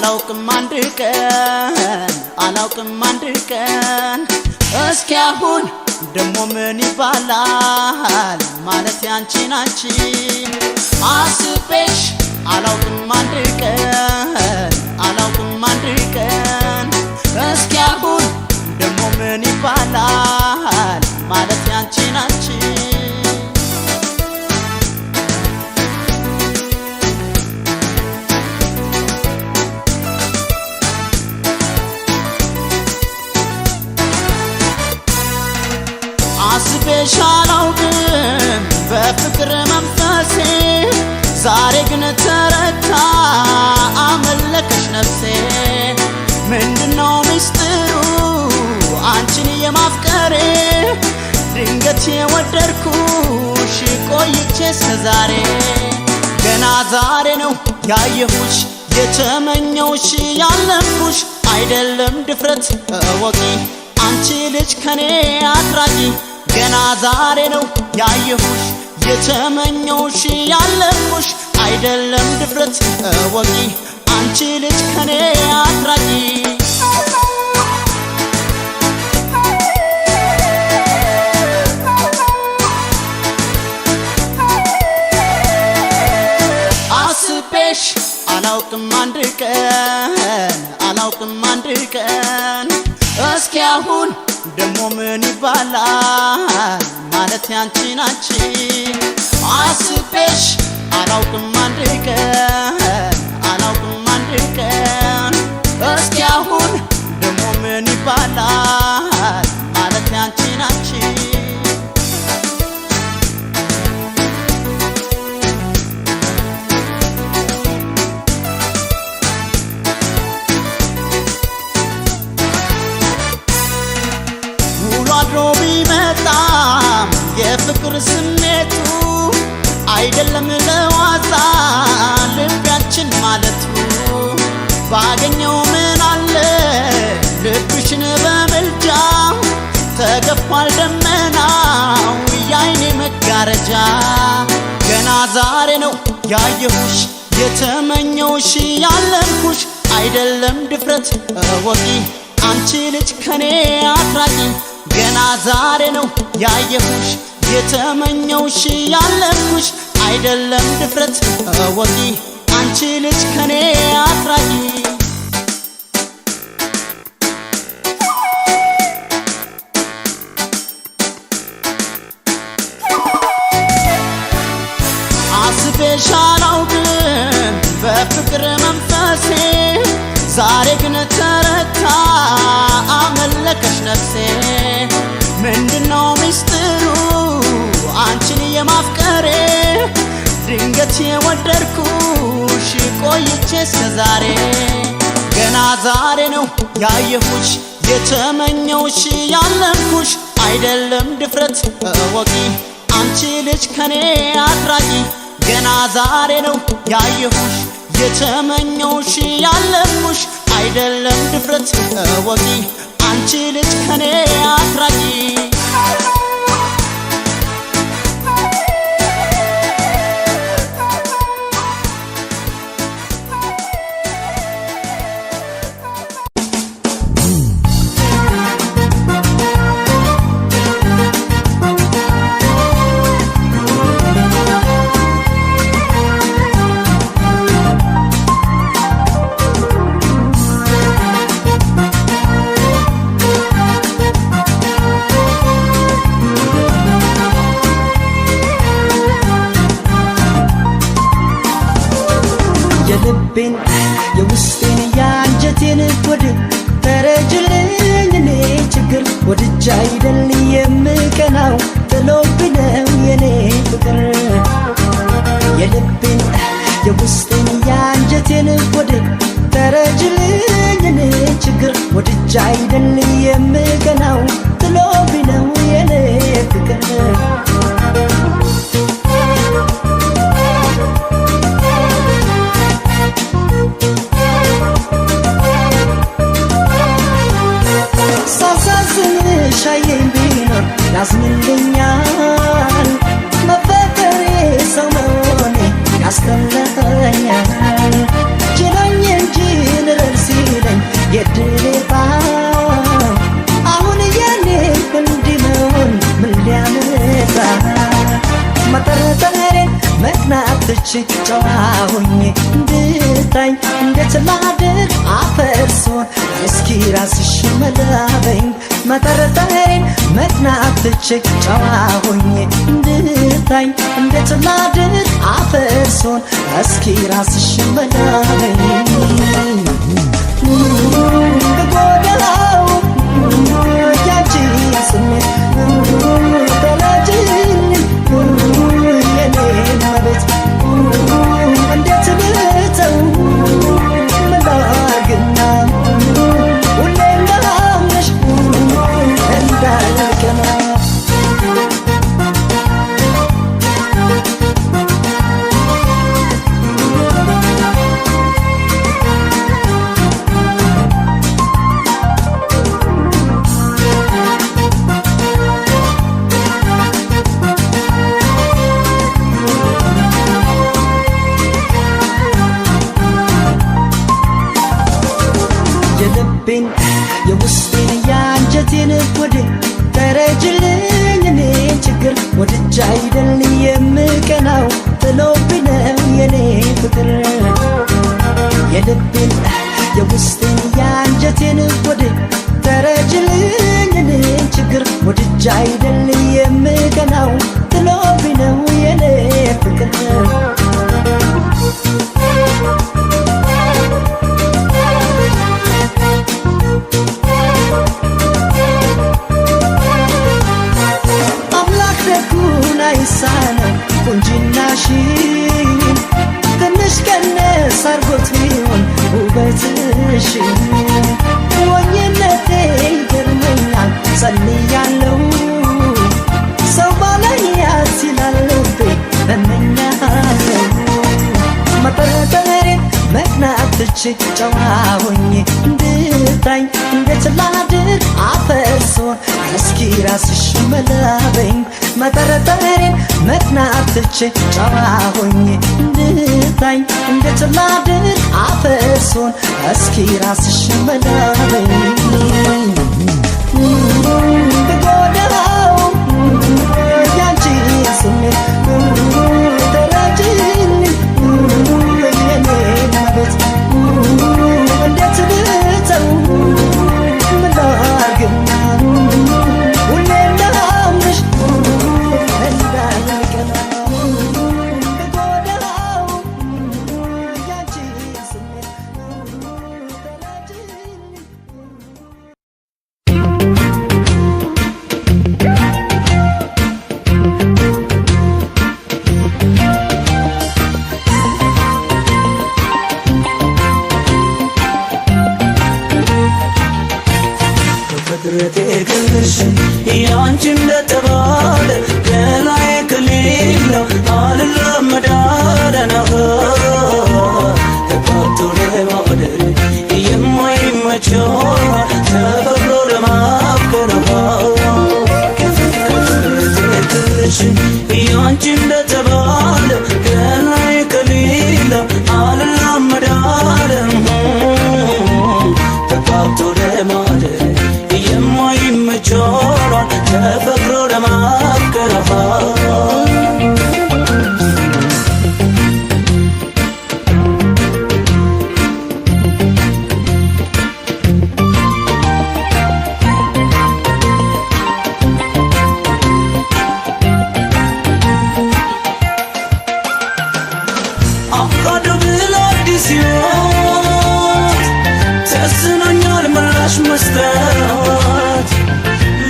አላውቅም አንድ ቀን እስኪ አሁን ደሞ ምን ይባላል ማለት ያንቺን አንቺ አስቤሽ አላውቅም አንድ ቀን እስኪ አሁን ደሞ ምን ይባላል ማለት ያንቺን አንቺ አስቤሽ አላውቅም በፍቅር መንፈሴ ዛሬ ግን ተረታ አመለከሽ ነፍሴ ምንድነው ሚስጥሩ አንቺን የማፍቀሬ ድንገት የወደድኩሽ ቆይቼ እስከዛሬ ገና ዛሬ ነው ያየሁሽ የተመኘውሽ ያለምኩሽ አይደለም ድፍረት እወቂ አንቺ ልጅ ከኔ አትራቂ ገና ዛሬ ነው ያየሁሽ የተመኘውሽ ያለምኩሽ አይደለም ድፍረት እወቂ አንቺ ልጅ ከኔ አትራቂ አስቤሽ አላውቅም አንድ ቀን እስኪ አሁን ደሞ ምን ይባላል ማለት ያንቺን አንቺ አስቤሽ አላውቅም አንድ ቀን እስኪ አሁን ደሞ ምን ይባላል ማለት ያንቺን አንቺ ቢመጣም የፍቅር ስሜቱ አይደለም ለዋዛ ልባችን ማለቱ ባገኘው ምን አለ ልብሽን በመልጃ ተገፏል ደመናው የዓይኔ መጋረጃ ገና ዛሬ ነው ያየሁሽ የተመኘውሽ ያለምኩሽ አይደለም ድፍረት እወቂ አንቺ ልጅ ከኔ አትራቂ ገና ዛሬ ነው ያየሁሽ የተመኘውሽ ያለምኩሽ አይደለም ድፍረት እወቂ አንቺ ልጅ ከኔ አትራቂ አስቤሽ አላውቅም በፍቅር መንፈሴ ዛሬ ግን ተረታ አመለከሽ ነፍሴ ምንድነው ሚስጥሩ አንቺን የማፍቀሬ ድንገት የወደድኩሽ ቆይቼ እስከዛሬ ገና ዛሬ ነው ያየሁሽ የተመኘውሽ ያለምኩሽ አይደለም ድፍረት እወቂ አንቺ ልጅ ከኔ አትራቂ ገና ዛሬ ነው ያየሁሽ የተመኘውሽ ያለምኩሽ አይደለም ድፍረት እወቂ አንቺ ልጅ ከኔ አትራቂ የልቤን የውስጤን ያንጀቴን ወድ ተረጅልኝ እኔ ችግር ወድጃ አይደል የምቀናው ጥሎብኝ ነው የኔ ፍቅር የልቤን የውስጤን ያንጀቴን ወድ ተረጅልኝ እኔ ችግር ወድጃ አይደል የምቀናው ጥሎብኝ ነው የኔ ፍቅር ሻዬን ቢኖር ያዝንልኛል መፈቀሬ ሰው መሆኔ ያስተምረኛል ችሎኝ እንጂ መጥናትቼ ጨዋ ሆኜ እንድታኝ እንዴት ላድር አፈርሶን እስኪ ራስሽ መላበኝ መጠረጠሬን መጥናትቼ ጨዋ ሆኜ እንድታኝ እንዴት ላድር አፈርሶን እስኪ ራስሽ መላበኝ ጎዳው ያንቺ ስሜት ተላጅኝ የኔ መቤት እንዴት ብተው መላግና ሁሌ እንዳምነሽ እንዳልቀና የልቤን የውስጤን የአንጀቴን ወደ ተረጅልኝ እኔን ችግር ወድጃ አይደል የምቀናው ጥሎብኝ ነው የኔ ፍቅር የልቤን የውስጤን የአንጀቴን ወደ ተረጅልኝ እኔን ችግር ወድጃ አይደል የምቀናው ጥሎብኝ ነው የኔ ፍቅር አይሳነው ቁንጅናሽን ትንሽ ቀነስ አርጎት ቢሆን ውበትሽን ሞኝነቴ ይገርመኛል ጸልያለሁ ሰው ባላያት ይላል ልቤ እመኛለሁ መጠረጠሬን መቅናትቼ ጨዋ ሆኜ እንድታኝ እንዴት ላድር አፈርሶን እስኪ ራስሽ መላበኝ መጠረጠሬን መቅናትቼ ጨዋ ሆኜ እንድታኝ እንዴት ላድር አፈርሶን እስኪ ራስሽ መላበኝ ብጎዳው ያንቺ ስሜት ተረጅኝ የኔ መቤት እንዴት ብተው ምላግና ሁሌ እንዳምንሽ እንዳልቀና ብጎዳው ያንቺ ስሜት ተረጅኝ ፍቅረቴ ግልሽ ያንቺ እንደተባለ ገላዬ ከሌለው አልለመዳለና ተቃቶ ለማደር የማይመቸው ተፈቅሮ ለማፍቀር ፍቅረቴ ግልሽ ያንቺ እንደተባለ ገላዬ ከሌለው አልለመዳለና ተቃቶ ለማደር የማይመቸውን ተፈቅሮ ለማፍቀር አፍቃዶ ብሎ አዲስ ሕይወት ተስኖኛል ምላሽ መስጠት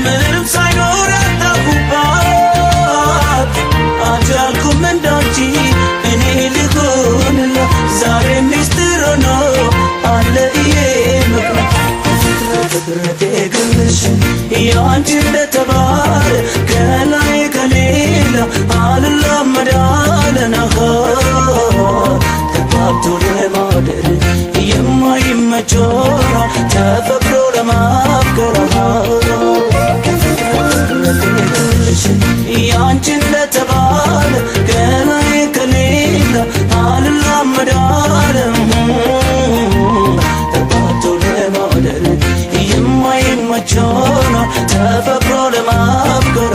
ምንም ሳይኖር ያጣሁባት አልቻልኩም እንዳንቺ እኔ ልሆንላ ዛሬ ሚስጥር ሆኖ አለ ይሄ ምክንያት ፍቅረቴ ግልሽ ያንቺ እንደተባለ ከላይ ከሌላ አልለመዳለና ተጋብቶ ለማደር የማይመቸውን ተፈቅሮ ለማፍቀር ያንቺ እንደተባለ ገላዬ ከሌላ አልለመዳለም ተጋብቶ ለማደር የማይመቸውን ተፈቅሮ ለማፍቀር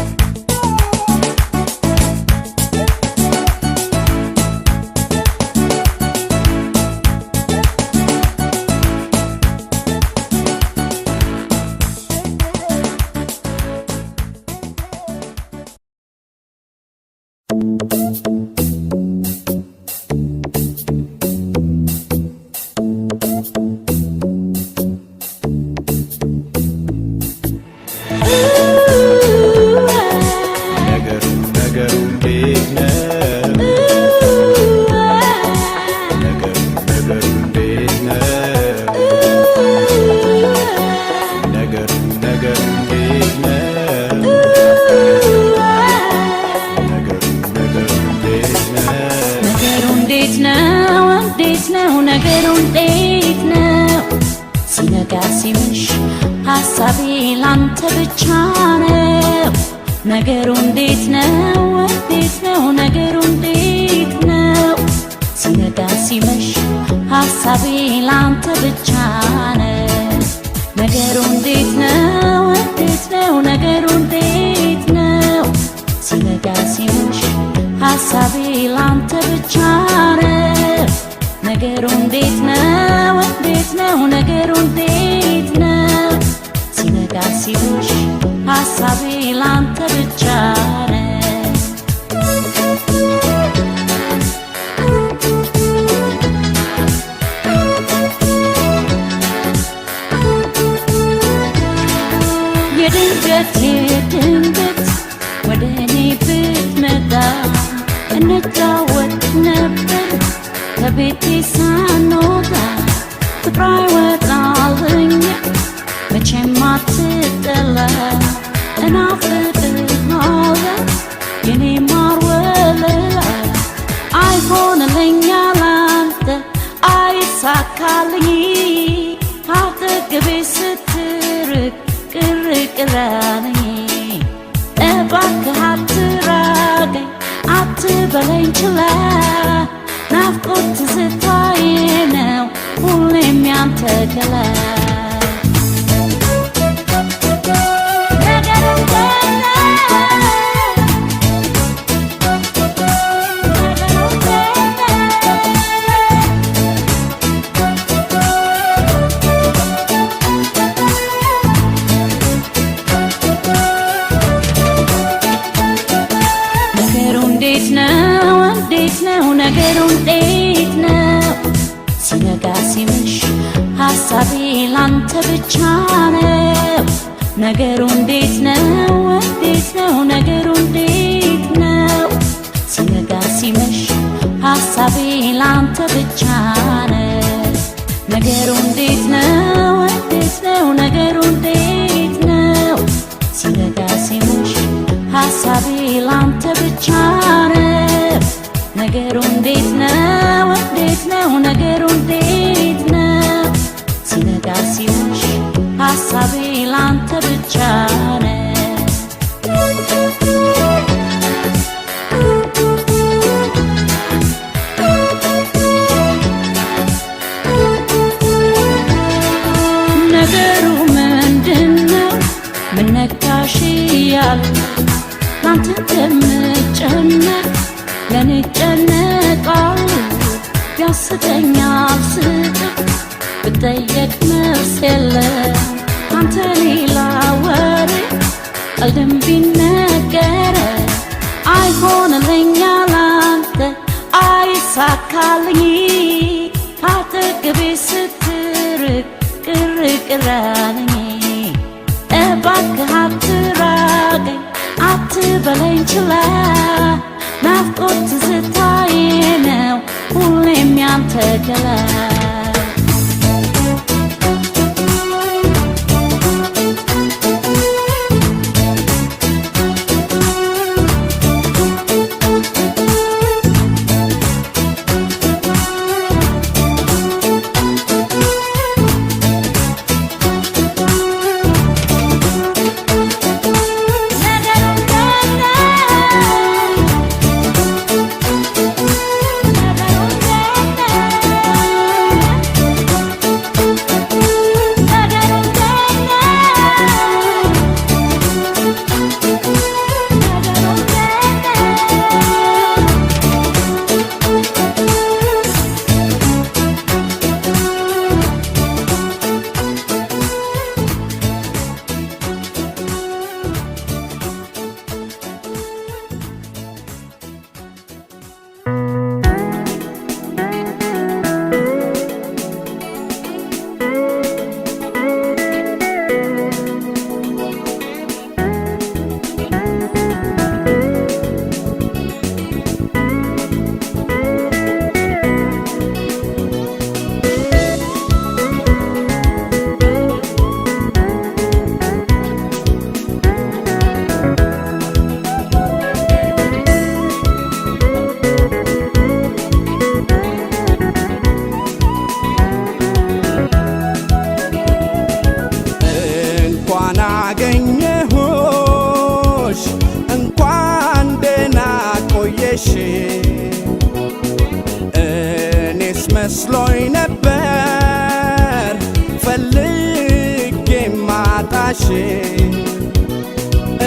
ሐሳቤ ላንተ ብቻ ነው ነገሩ እንዴት ነው ነገሩ እንዴት ነው ሲነጋ ሲመሽ ሐሳቤ ላንተ ብቻ ነው ነገሩ እንዴት ነው ነገሩ እንዴት ነው ሲነጋ ሲመሽ ሐሳቤ ላንተ ብቻ ነው ነገሩ እንዴት ነው ነገሩ እንዴት ነው ሲነጋ ሲመሽ ሐሳቤ ላንተ ብቻ ነው የድንገት ወደ እኔ ብትመጣ እንጫወት ነበር ከቤቴ ሳንወጣ ፍቅር አይወጣልኝ መቼም አትጠላ እናፍቅሃለሁ የኔ ማር ወለላ አይሆንልኝ ያላንተ አይሳካልኝ ካጠገቤ ስትርቅ ቅር አለኝ እባክህ አትራቀኝ አትበለኝ ችላ ናፍቆት ትዝታዬ ነው ሁሌም ያንተ ገላ ነገሩ እንዴት ነው ሲነጋ ሲመሽ ሐሳቤ ላንተ ብቻ ነው ነገሩ እንዴት ነው ነገሩ እንዴት ነው ሲነጋ ሲመሽ ሐሳቤ ላንተ ብቻ ነው ነገሩ እንዴት ነው ነገሩ እንዴት ነው ሲነጋ ሲመሽ ሐሳቤ ላንተ ብቻ ነው ነገሩ እንዴት ነው ነገሩ እንዴት ነው ሲነጋ ሲመሽ ሐሳቤ ላንተ ብቻ ነው ነገሩ ምንድነው ምን ነካሽ እያለ ላንተ እንደምጨነቅ ለኔ ጨነቃለሁ ያስቀኛል ስቅ ብጠየቅ መልስ የለም አንተ ሌላ ወሬ ቀልድም ቢነገረ አይሆንልኝ ያላንተ አይሳካልኝ ካጠገቤ ስትርቅ ቅር አለኝ እባክህ አትራቀኝ አትበለኝ ችላ ናፍቆት ትዝታዬ ነው ሁሌም ያንተ ገላ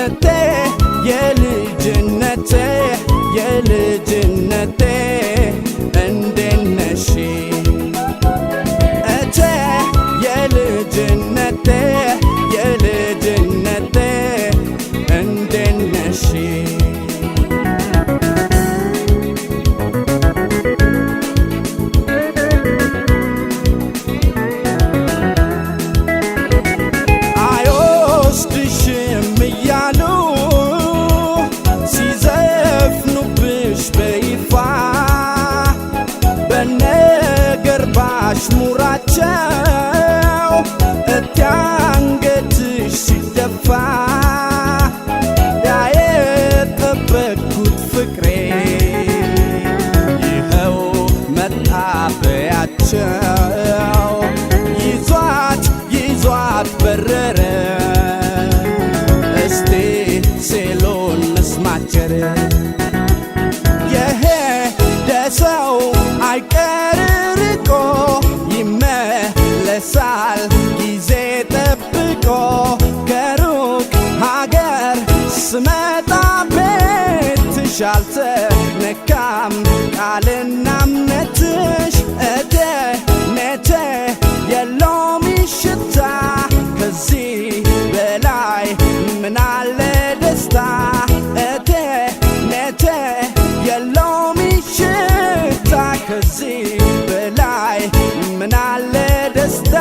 እቴ የልጅነቴ የልጅነቴ እንዴት ነሽ እቴ የልጅነቴ የልጅነቴ እንዴት ነሽ አይወስድሽም እያሉ ሲዘፍኑብሽ በይፋ በነገር ባሽሙራቸው እቴ አንገትሽ ሲደፋ ያየጠበቅኩት ፍቅሬ ይኸው መታበያቸው ይዟት ይዟት በረረ እስቲ ሴሎን መስማቸር የሄደ ሰው አይቀር ርቆ ይመለሳል ጊዜ ጠብቆ ከሩቅ ሀገር ስመጣ ቤትሽ አልተነካም ቃልና እምነትሽ እቴ የሎሚ ሽታ ከዚህ በላይ ምናለ ደስታ እቴ የሎሚ ሽታ ከዚህ በላይ ምናለ ደስታ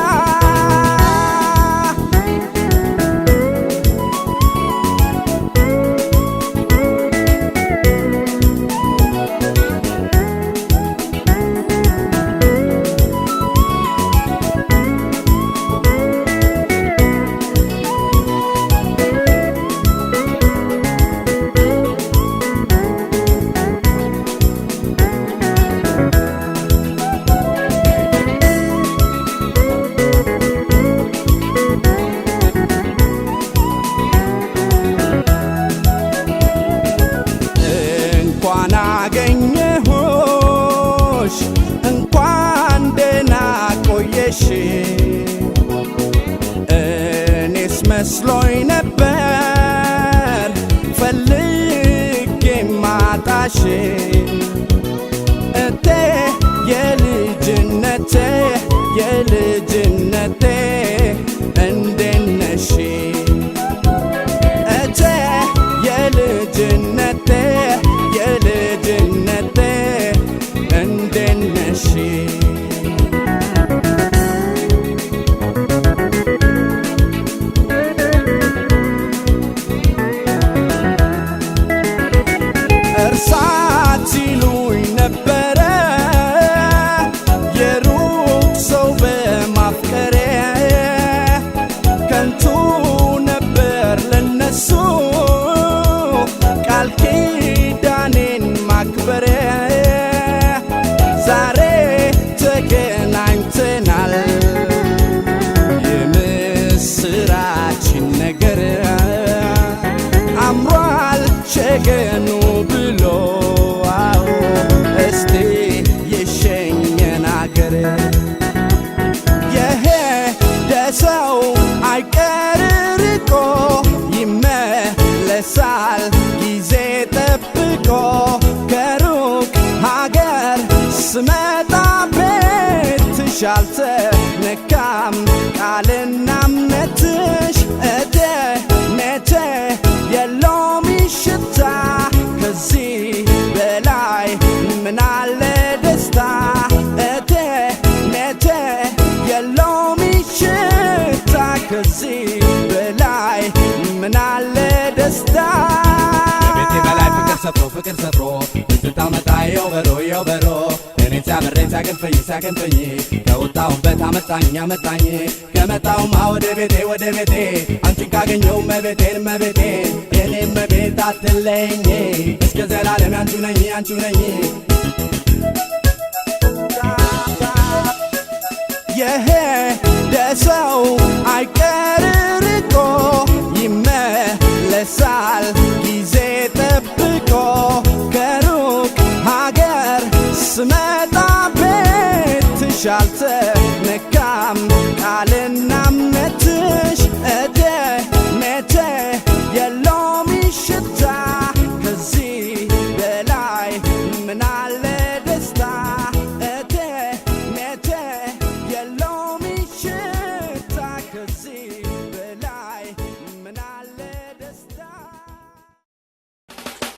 እንኳን አገኘሁሽ እንኳን ደህና ቆየሽ እኔስ መስሎኝ ነበር ፈልጌ ማጣሽ እቴ የልጅነቴ የልጅነቴ እንዴት ነሽ እቴ የልጅነቴ የልጅነቴ እንዴት ነሽ እርሳት ሲሉኝ ነበረ የሩቅ ሰው በማፍቀሬ ከንቱ ነበር ለነሱ ቃል ኪዳኔን ማክበሬ ዛሬ ተገናኝተናል የምስራችን ነገር አምሯል ሸገኑ ብሎ አዎ እስቲ የሸኘን አገር የሄደ ሰው አይቀር ርቆ ይመለሳል ጊዜ ጠብቆ ከሩቅ ሀገር ስመጣ ቤትሽ አልተነካም ቃልና እምነትሽ እቴ የሎሚ ሽታ ከዚህ በላይ ምናለ ደስታ እቴ የሎሚ ሽታ ከዚህ በላይ ምናለ ደስታ ከቤቴ በላይ ፍቅር ሰፍሮ ትዝታው መጣ የው በሮ እኔ ሲያምረኝ ሲያገንፈኝ ከወጣሁበት አመጣኝ ከመጣሁማ ወደ ቤቴ አንቺን ካገኘው መቤቴ የኔ መቤት አትለኝ እስከ ዘላለም አንቺ ነኝ የሄደ ሰው አይቀር ርቆ ይመለሳል ጊዜ ጠብቆ ከሩቅ ሀገር ስመጣ ቤትሽ አልተነካም ቃልና እምነትሽ እቴ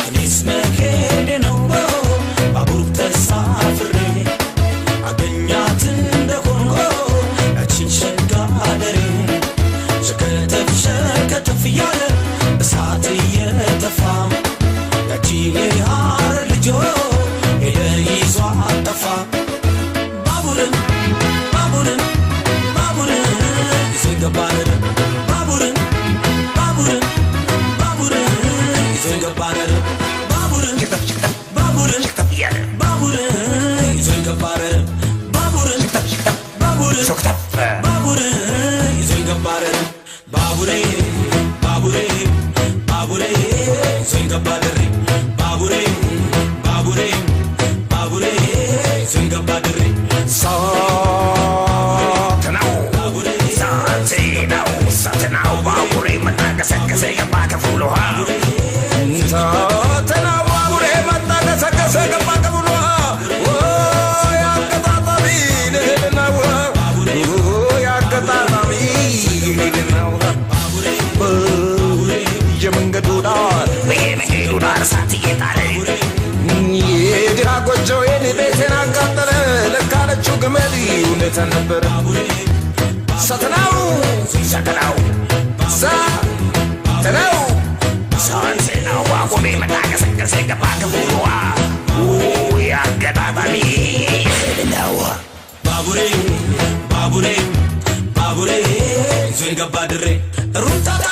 እኔስ መሄዴ ነው ባቡር ተሳፍሬ አገኛት እንደሆንኩ ያቺን ሸጋ አደሬ ሸከተፍ ሸከተፍ እያለ እሳት እየተፋ ያቺ የሐረር ልጆ ሄደ ይዟ አጠፋ ባቡርን ባቡርን ባቡርን ይዞ ይገባል ባቡርን ባቡርን ባቡርን ይዞ ይገባል ባቡርን ባቡርን ባቡርን ይዞ ይገባል ባቡርን ባቡርን ባቡርን ይዞ ይገባል ባቡሬ ባቡሬ ባቡሬ ይዞ ይገባል ባቡሬ ባቡሬ ባቡሬ ይዞ ይገባል ሳትናው ሳትናው ባቡሬ መጣገሰገሰ ገባ ከፍሎ ውሃ ሳትናው ባቡሬ መጣገሰገሰ ገባ ከፍሎ ውሃ ያገጣጣሚ ልህልናው ያገጣጣሚ ልህልናው የመንገዱ ዳር በየመሄዱ ዳር እሳት እየጣለ የግራ ጎጆዬን ቤቴን አቃጠለ ለካለችው ግመል እውነታ ነበር ሳትናው ሳትናው ሳትናው ሳትናው ባቡሬ መጣገሰገሰ ገባ ከፍሎ ውሃ ያገጣጣሚ ልህልናው ባቡሬ ባቡሬ ባቡሬ ይዞ ይገባ ድሬ ሩታታ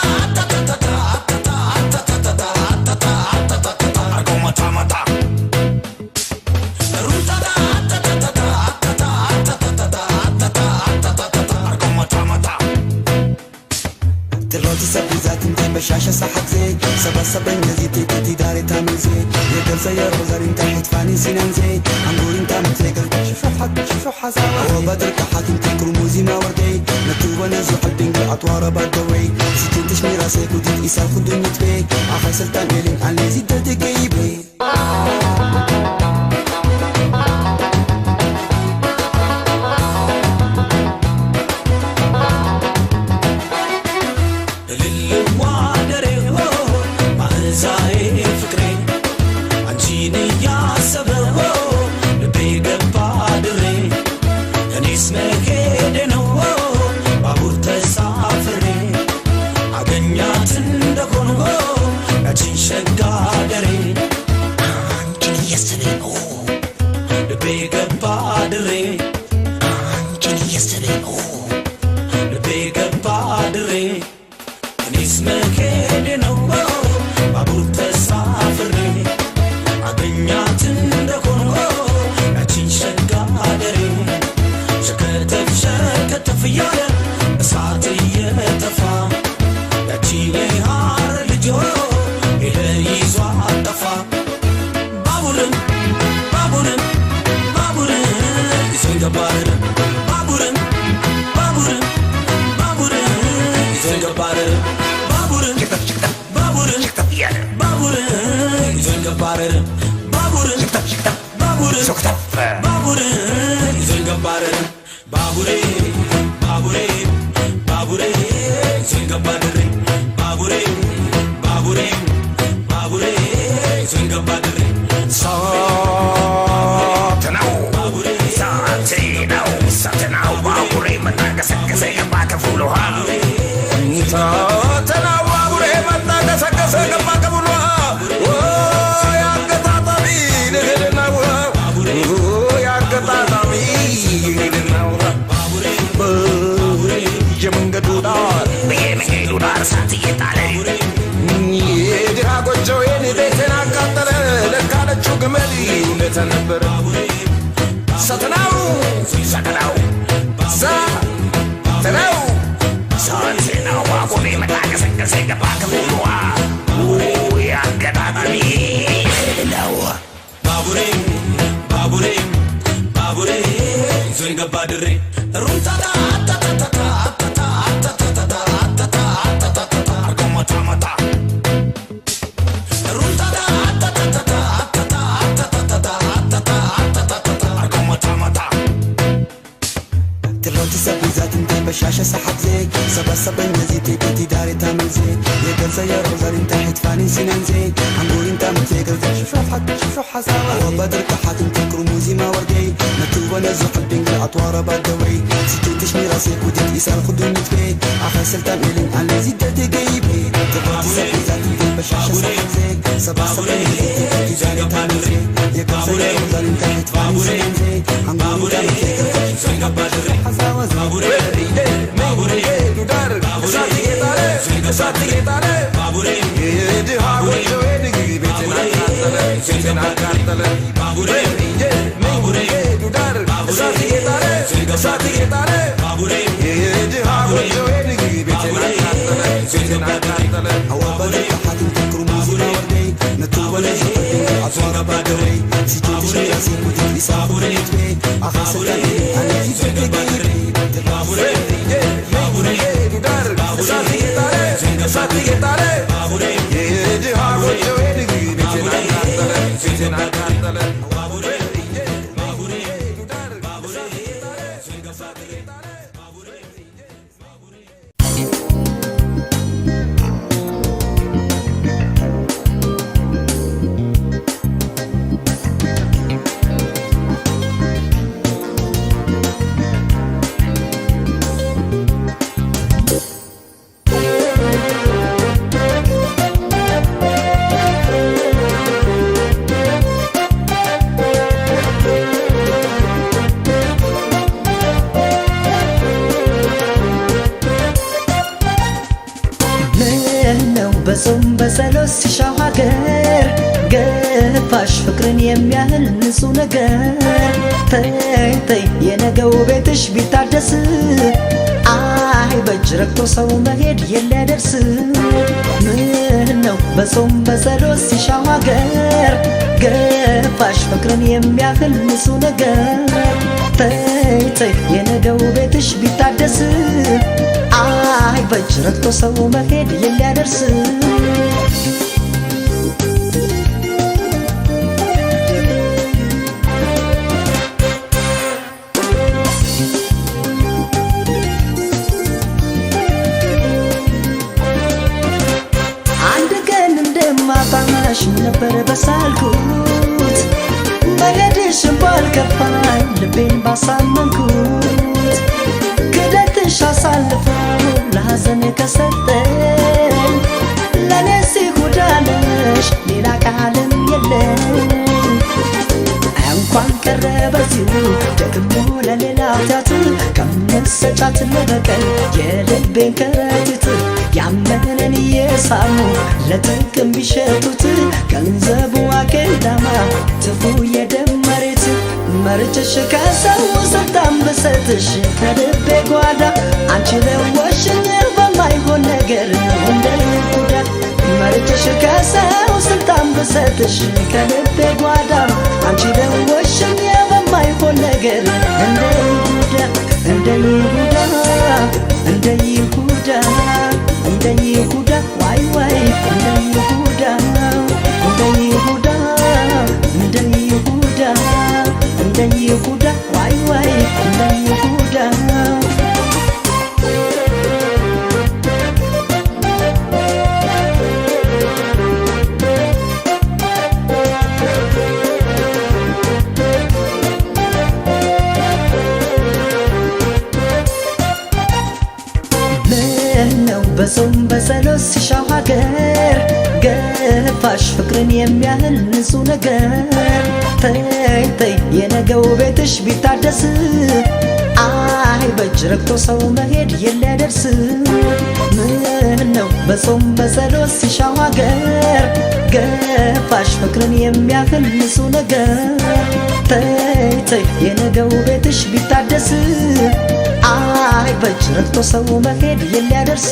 بشاشة صحت زي سبا سبا نزي تيكتي داري تامل زي يقل زي الرزار انت حتفاني سنان زي عنقور انت متلقل شوفو حزا هو بدر كحات انت كرموزي ما وردي نتوبة نزو حدين بالعطوارة بردوي ستين تشمي راسيك ودين إسال خندون نتبي عخي سلطان إلين عن ليزي دردقي بي بشاشة صحت زي سبا سبا نزي تيكتي داري تامل زي يقل زي الرزار انت حتفاني سنان زي عنقور انت متفكر شوف حق شوف حساوة وبدر كحاتم تكرو موزي ما وردي نتوبة نزو حبين أطوار بدوي سكتش ميراسيك وديت إسال خدوني تفي عخا سلطان إلين على زيدة تجيبي تبعتي سبيزات في بشاشة سحزي سبع سبعين في جاري تانزي يكن سيئة وظالم تحت فاني سنزي عمرو دار متفكر شوف حساوة Babure, Babure, Dudar, Sati Getare, Sati Getare, Babure, Yedi Hago, Yedi, Betin Akatale, Babure, Babure, Dudar, Sati Getare, Sati Getare, Babure, Yedi Hago, Yedi, Betin Akatale, Awabale Hatim Takru Muzina Wardei, Natuba Lezapin, Azwara Badaway, Sitution Yasin Mudi Sabure, Ahasaka, and if you take Babure, Babure, Dudar, Sati Getare, Sati Getare, Babure, Yedi Hago, Yedi, Betin Akatale, Babure, Babure, Dudar, Sati Getare, Sati Getare, Babure, በጾም በጸሎት ሲሻው ሀገር ገፋሽ ፍቅርን የሚያህል ንጹህ ነገር ተይ የነገው ቤትሽ ቢታደስ አይ በእጅ ረግቶ ሰው መሄድ የለደርስ ምን ነው በጾም በጸሎት ሲሻው ሀገር ገፋሽ ፍቅርን የሚያህል ንጹህ ነገር ተይ የነገው ቤትሽ ቢታደስ አይ በእጅ ረግቶ ሰው መሄድ የለደርስ እንደማጣሽ ነበር በሳልኩት መሄድሽን ባልከፋኝ ልቤን ባሳመንኩት ክደትሽ አሳልፈው ለሐዘን ከሰጠኝ ለነሲ ጉዳነሽ ሌላ ቃልም የለኝ እንኳን ቀረ በዚሁ ደግሞ ለሌላ ኃጢአት ከምሰጫት ለበቀል የልቤን ከረጢት ያመነን እየሳሙ ለጥቅም ቢሸጡት ገንዘቡ አኬዳማ ትፉ የደም መሬት መርጭሽ ከሰው ስልጣን ብሰጥሽ ከልቤ ጓዳ አንቺ ለወሽኝ በማይሆን ነገር እንደ ይሁዳ መርጭሽ ከሰው ስልጣን ብሰጥሽ ከልቤ ጓዳ አንቺ ለወሽኝ በማይሆን ነገር እንደ ይሁዳ እንደ ይሁዳ እንደ ይሁዳ እንደ ይሁዳ ዋይ ዋይ እንደ ይሁዳ እንደ ይሁዳ እንደ ይሁዳ እንደ ይሁዳ ዋይ ዋይ እንደ ይሁዳ በጾም በጸሎት ሲሻው ሀገር ገፋሽ ፍቅርን የሚያህል ንጹህ ነገር ተይ የነገው ቤትሽ ቢታደስ አይ በእጅ ረግቶ ሰው መሄድ የለደርስ ምን ነው በጾም በጸሎት ሲሻው ሀገር ገፋሽ ፍቅርን የሚያህል ንጹህ ነገር ተይ የነገው ቤትሽ ቢታደስ አይ በእጅ ረግቶ ሰው መሄድ የለደርስ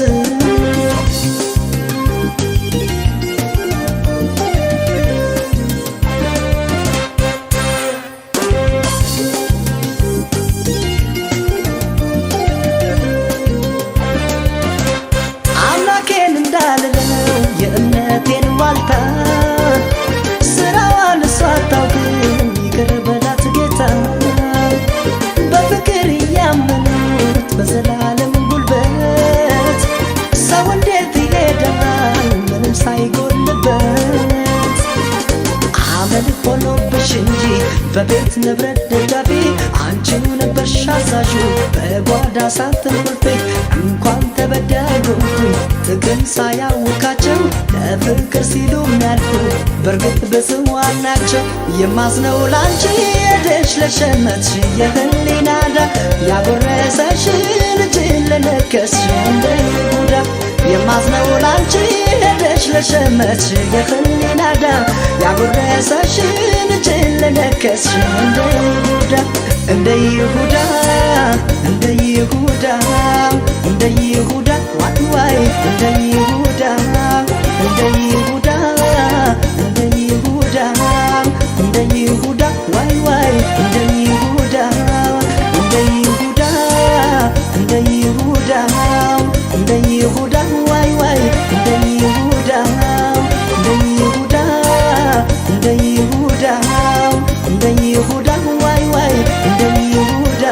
አምላኬን እንዳልለው የእምነቴን ዋልታ ስራዋን እሷ አታውቅም ይቅር በላት ጌታ በፍቅር እያመኑት በዘላለም ጉልበት ሰው እንዴት ይሄዳል በቤት ንብረት ደጋፊ አንቺው ነበርሽ አዛዡ በጓዳ ሳጥን ቁልፌ እንኳን ተበዳይኩኝ ጥቅም ሳያውቃቸው ለፍቅር ሲሉ የሚያልፉ በእርግጥ በጽዋን ናቸው የማዝነው ላንቺ ሄደሽ ለሸመትሽ የህሊና ዕዳ ያጎረሰሽን እጅን ለነከስሽ እንደ ይሁዳ የማዝነው ላንቺ ሄደሽ ለሸመትሽ የህሊና ዕዳ ያጎረሰሽን እጅን ለነከስሽ እንደ ይሁዳ እንደ ይሁዳ እንደ ይሁዳ እንደ ይሁዳ ዋይ ዋይ እንደ ይሁዳ እንደ ይሁዳ እንደ ይሁዳ እንደ ይሁዳ ዋይ ዋይ እንደ ይሁዳ እንደ ይሁዳ እንደ ይሁዳ እንደ ይሁዳ ዋይ ዋይ እንደ ይሁዳ እንደ ይሁዳ እንደ ይሁዳ እንደ ይሁዳ ዋይ ዋይ እንደ ይሁዳ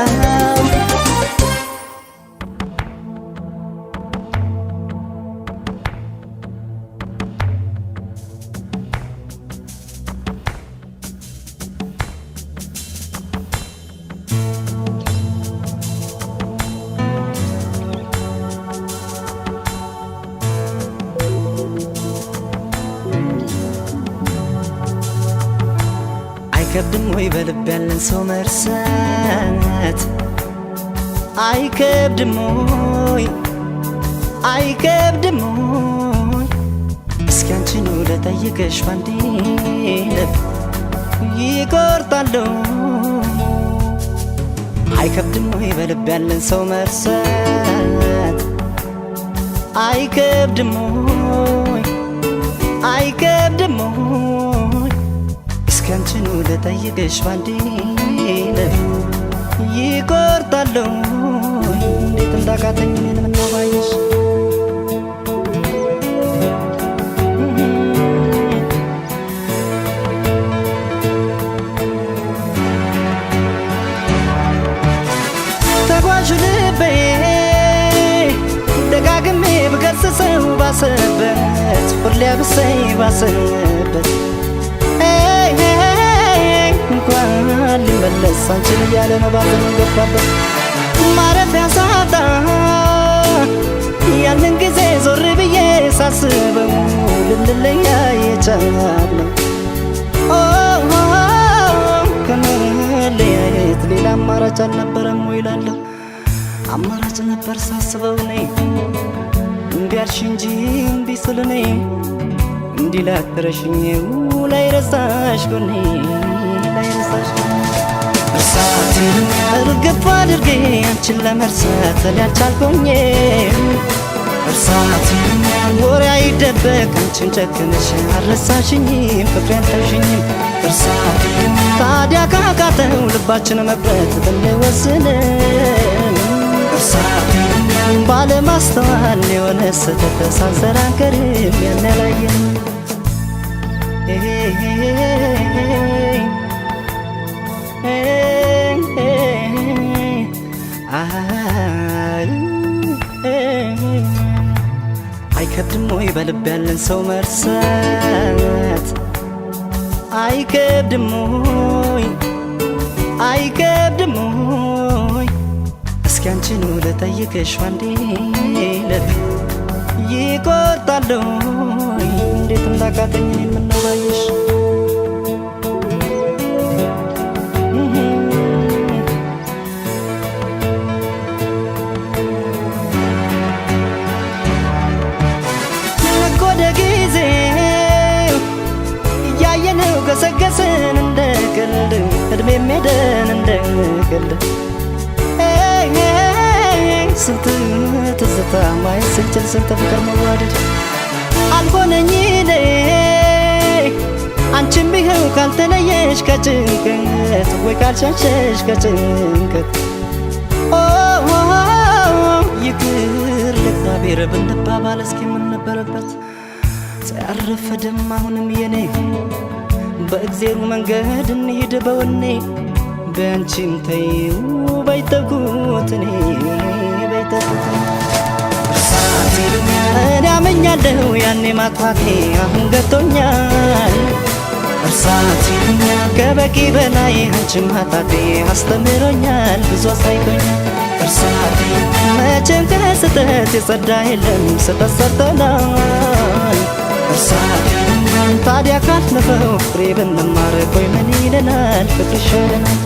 አይከብድም ወይ በልብ ያለን ሰው መርሳት አይከብድም ወይ አይከብድም ወይ እስኪ አንቺኑ ለጠይቅሽ ባንዴ ልብ ይቆርጣለሁ አይከብድም ወይ በልብ ያለን ሰው መርሳት አይከብድም ወይ አይከብድም ወይ እስኪ አንቺኑ ለጠይቅሽ ባንዴ ልብ ይቆርጣለሁ እንዴት እንዳቃተኝ እኔን ምነው ባየሽ ተጓዡ ልቤ ደጋግሜ ብገስጸው ባሰበት ሁሌ ብሰይ ባሰበት እንኳን ሊመለስ አንቺን እያለ ነው ባዘኑ ገባበት ማረፊያ ሳጣ ያንን ጊዜ ዞር ብዬ ሳስበው ልንለያይ የቻልነው ከመለያየት ሌላ አማራጭ አልነበረም ወይ እላለሁ አማራጭ ነበር ሳስበው ነይ እምቢ አልሽ እንጂ እምቢ ስል ነይ እንዲህ ላትረሽኝ ላይረሳሽ ጎኔ ላይረሳሽ እርሳቴን እርግፍ አድርጌ አንቺን ለመርሳት እኔ አልቻልኩኝ እርሳቴን ወሬ አይደበቅ አንቺን ጨክነሽ አልረሳሽኝም ፍቅሬ አልተውሽኝም እርሳቴን ታዲያ ካቃተው ልባችን መቅረት ብንወስንም እርሳቴን ባለማስተዋል የሆነ ስህተት ሳንሰራንከርም ያነላየን አይከብድም ወይ በልብ ያለን ሰው መርሳት አይከብድም ወይ አይከብድም ወይ እስኪ አንቺኑ ለጠይቅሽ ባንዴ ልብ ይቆርጣለሁ እንዴት እንዳቃተኝ እኔን ምነው ባየሽ ነጎደ ጊዜ እያየነው ገሰገስን እንደ ቀልድ እድሜም ሄደን እንደ ቀልድ ስንት ትዝታ ማየት ስንችል ስንት ፍቅር መዋደድ አልሆነኝ እኔ አንቺም ቢኸው ካልተለየሽ ከጭንቀት ወይ ካልሸሸሽ ከጭንቀት ይቅር ለእግዚአብሔር ብንባባል እስኪ ምን ነበረበት ሳያረፈድም አሁንም የኔ በእግዜሩ መንገድ እንሂድ በወኔ በአንቺም ተይው ባይተኩት እኔ ባይተኩት እኔ አመኛለሁ ያኔ ማጥፋቴ አሁን ገብቶኛል እርሳት ከበቂ በላይ አንቺም ኃጢአቴ አስተምሮኛል ብዙ አሳይቶኛል እርሳቴ መቼም ከስህተት የጸዳ የለም ስህተት ሰርተናል እርሳቴ ታዲያ ካለፈው ፍሬ ብንማር ቆይ ምን ይለናል ፍቅር ይሻለናል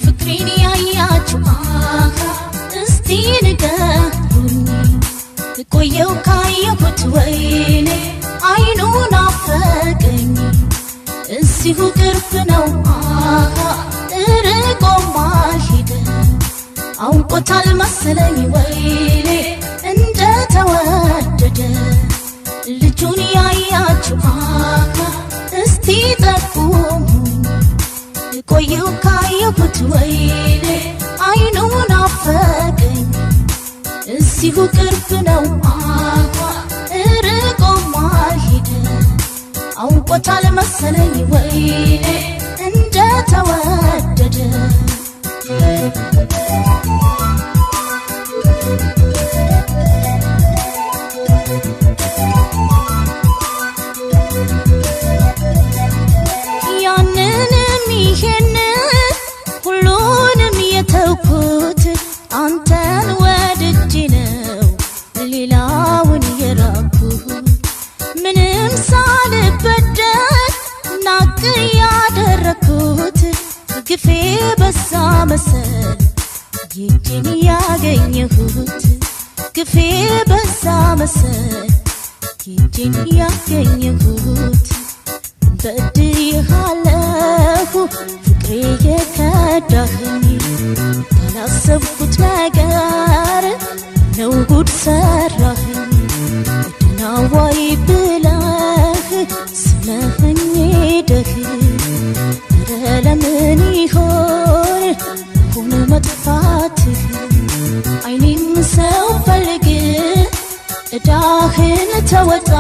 ፍቅሬን ያያችሁ እስቲ ንገሩኝ ቆየው ካየሁት ወይኔ አይኑ ናፈቀኝ እዚሁ ቅርብ ነው ርቆም አልሄደም አውቆታል መሰለኝ ወይኔ እንደተወደደ ልጁን ያያችሁ እስቲ ጠቁሙኝ ቆየው ካየሁት ወይኔ አይኑ ናፈቀኝ እዚሁ ቅርብ ነው ርቆም አልሄደም አውቆታል መሰለኝ ወይኔ እንደተወደደ ያንንም ይሄንን ሁሉንም የተውኩት አንተን ወድጄ ነው ሌላውን የራኩት ምንም ሳልበደል ናቅ ያደረኩት ግፌ በዛ መሰል ይህን ያገኘሁት ግፌ በዛ መሰል ይህን ያገኘሁት በድዬሃለሁ ፍቅሬ የከዳኸኝ ያላሰብኩት ነገር ነው ጉድ ሰራኸኝ ድናዋይ ብለህ ስመኸኝ ሄደህ ኧረ ለምን ይሆን አሁን መጥፋትህ አይኔም ሰው ፈልግ ዕዳህን ተወጣ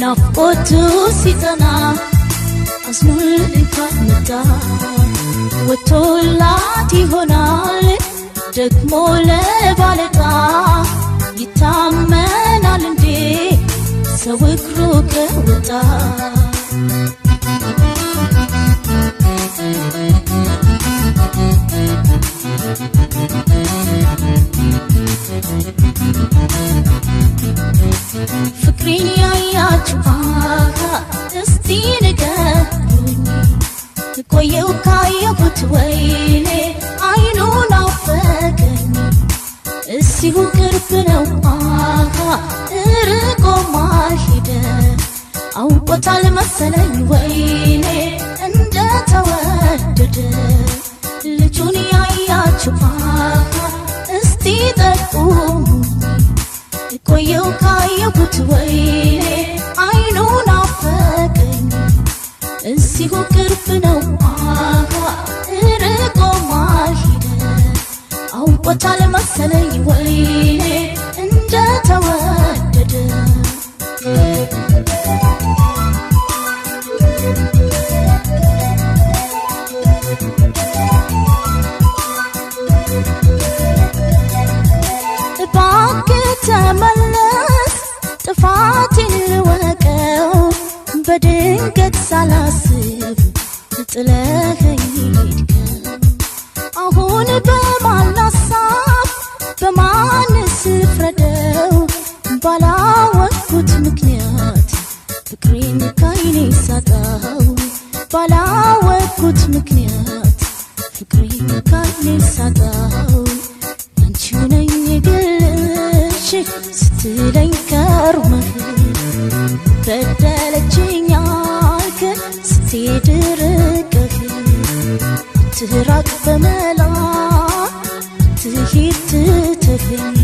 ናፍቆቱ ሲጸና አዝኖልህ ካልመጣ ወጥቶላት ይሆናል ደግሞ ለባለጣ ይታመናል እንዴ ሰው እግሩ ከወጣ ፍቅሬን ያያችሁ እስቲ ንገሩኝ ቆየው ካየሁት ወይኔ አይኑ ናፈቀኝ እዚሁ ቅርብ ነው ርቆም አልሄደም አውቆታል መሰለኝ ወይኔ እንደተወደደ ልጁን ያያችሁ እስቲ ጠቁሙኝ ቆየው ካየሁት ወይኔ አይኑ ናፈቀኝ እዚሁ ቅርብ ነው ርቆም አልሄደም አውቆታል መሰለኝ ወይኔ እንደተወደደ እባክህ ተመለስ ጥፋቴን ልወቀው በድንገት ሳላስብ ጥለኸኝ ሄድከው አሁን በማን ላሳብ በማንስ ልፍረደው ባላወቅኩት ምክንያት ፍቅሬን ካይኔ ሳጣው ባላወቅኩት ምክንያት ፍቅሬን ካይኔ ሳጣው አንቺው ነኝ ግልሽ ስትለኝ ከርመህ በደለችኝ አልክ ስትሄድ ርቀህ ትራቅ በመላ ትሄድ ትተኸኝ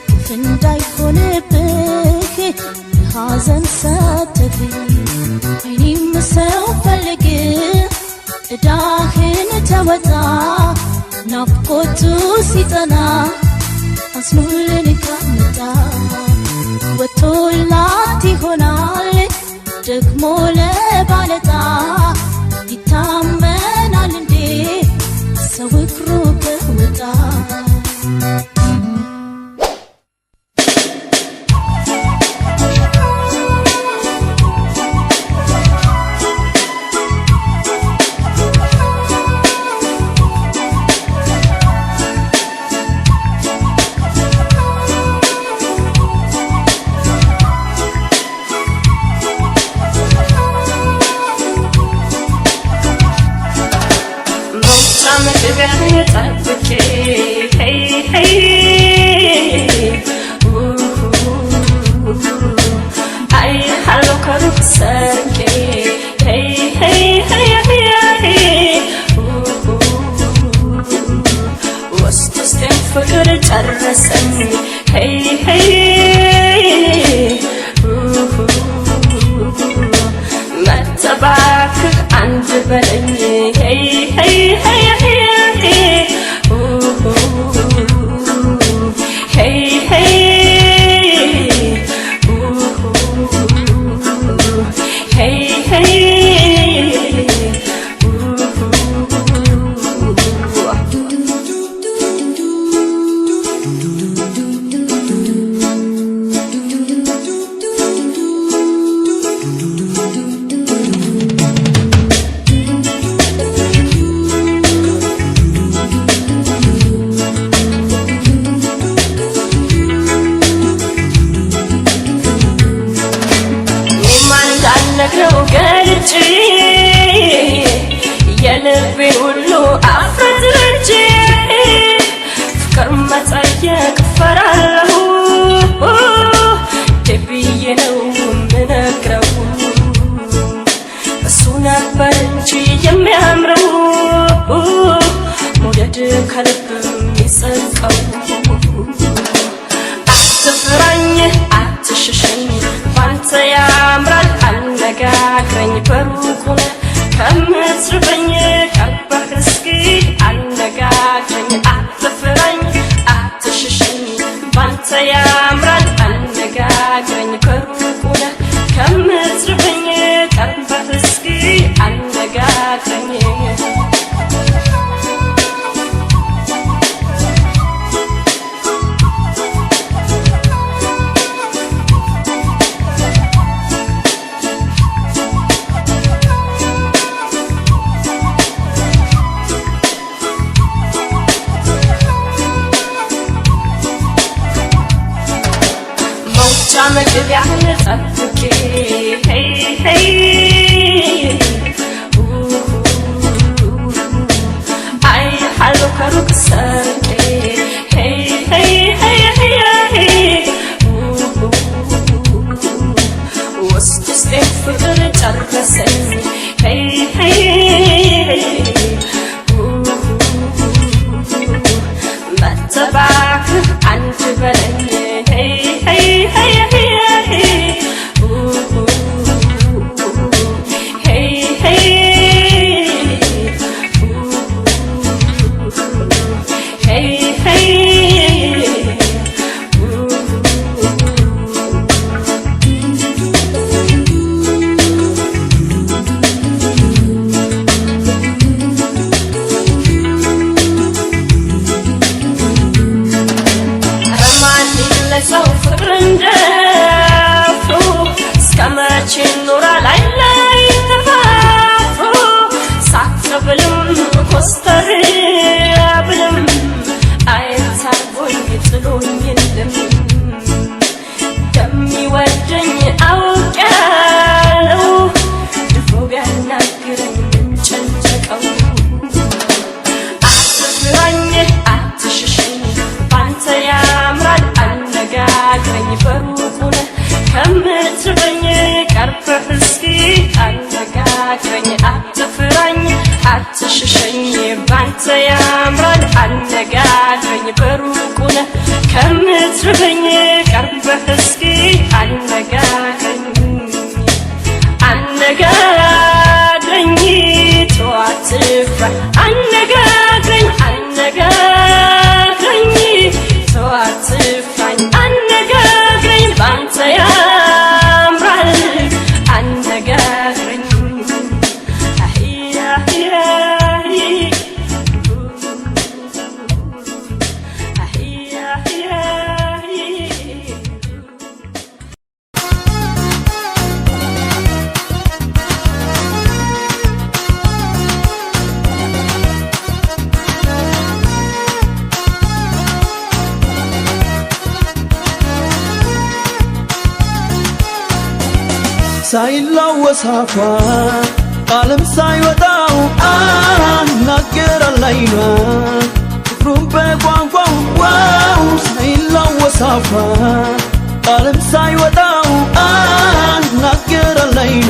ክፍ እንዳይሆንብህ የሐዘን ሰተኸኝ አይኔም ሰው ፈልግ ዕዳህን ተወጣ ናፍቆቱ ሲጸና አዝኖልህ ካልመጣ ወጥቶላት ይሆናል ደግሞ ለባለጣ ይታመናል እንዴ ሰው እግሩ ከወጣ Hey, hey, hey, ooh. ፍቅር ጨረሰኝ ሄይ ሄይ መተባክህ አንድ በለኝ ሄይ ሄይ ሄይ ሄይ ሄይ ሄይ ነግረው ገልጬ የልቤ ሁሉ አፍረትርቼ ፍቅር መጠየቅ ፈራለሁ ደብዬ ነው ምነግረው እሱ ነበር እንጂ የሚያምረው መውደድ ከልብ የሚጸድቀው አትፍራኝ አትሽሸኝ ባንተ ያምራል አነጋግረኝ በሩቁ ከምትርበኝ ቀርበህ እስኪ አነጋግረኝ አትፍራኝ አትሽሸኝ ባንተ ያምራል አነጋግረኝ በሩቁ ከምትርበኝ ቀርበህ እስኪ አነጋግረኝ መግቢያህን ጠብቄ ሄይ ሄይ አይሃለሁ ከሩቅ ሰርቄ ሄይ ሄይ ሄይ ሄይ ውስጥ ውስጤን ፍቅር ጨረሰኝ ሄይ ሄይ መተባክህ አንድ በለኝ ሄይ ሄይ ሄይ ሰው ፍቅር እንደፍሩ እስከመቼ ኖራል ላይ ተፋፍሮ ሳትብልም ኮስተር ብልም አይታርጎኝ ጥሎኝ የለም እንደሚወደኝ አውቃለሁ ድፎ ቢያናግረኝ ምን ጨነቀው አትፍራኝ አትሽሸኝ ባንተ ያምራል አነጋግረኝ በሩቁ ከምትርበኝ ቀርበህ እስኪ አነጋግረኝ አትፍራኝ አትሽሸኝ ባንተ ያምራል አነጋግረኝ በሩቁ ከምትርበኝ ቀርበህ እስኪ አነጋግረኝ አነጋግረኝ ተው አትፍራ አነጋግረኝ አነጋግረኝ ተው አትፍራኝ አነጋግረኝ ባንተ ያምራል አነጋግረኝ ሳይላወስ አፏ ቃልም ሳይወጣው አናገራል አይኗ ፍቅሩን በቋንቋው ዋው ሳይላወስ አፏ ቃልም ሳይወጣው አናገራል አይኗ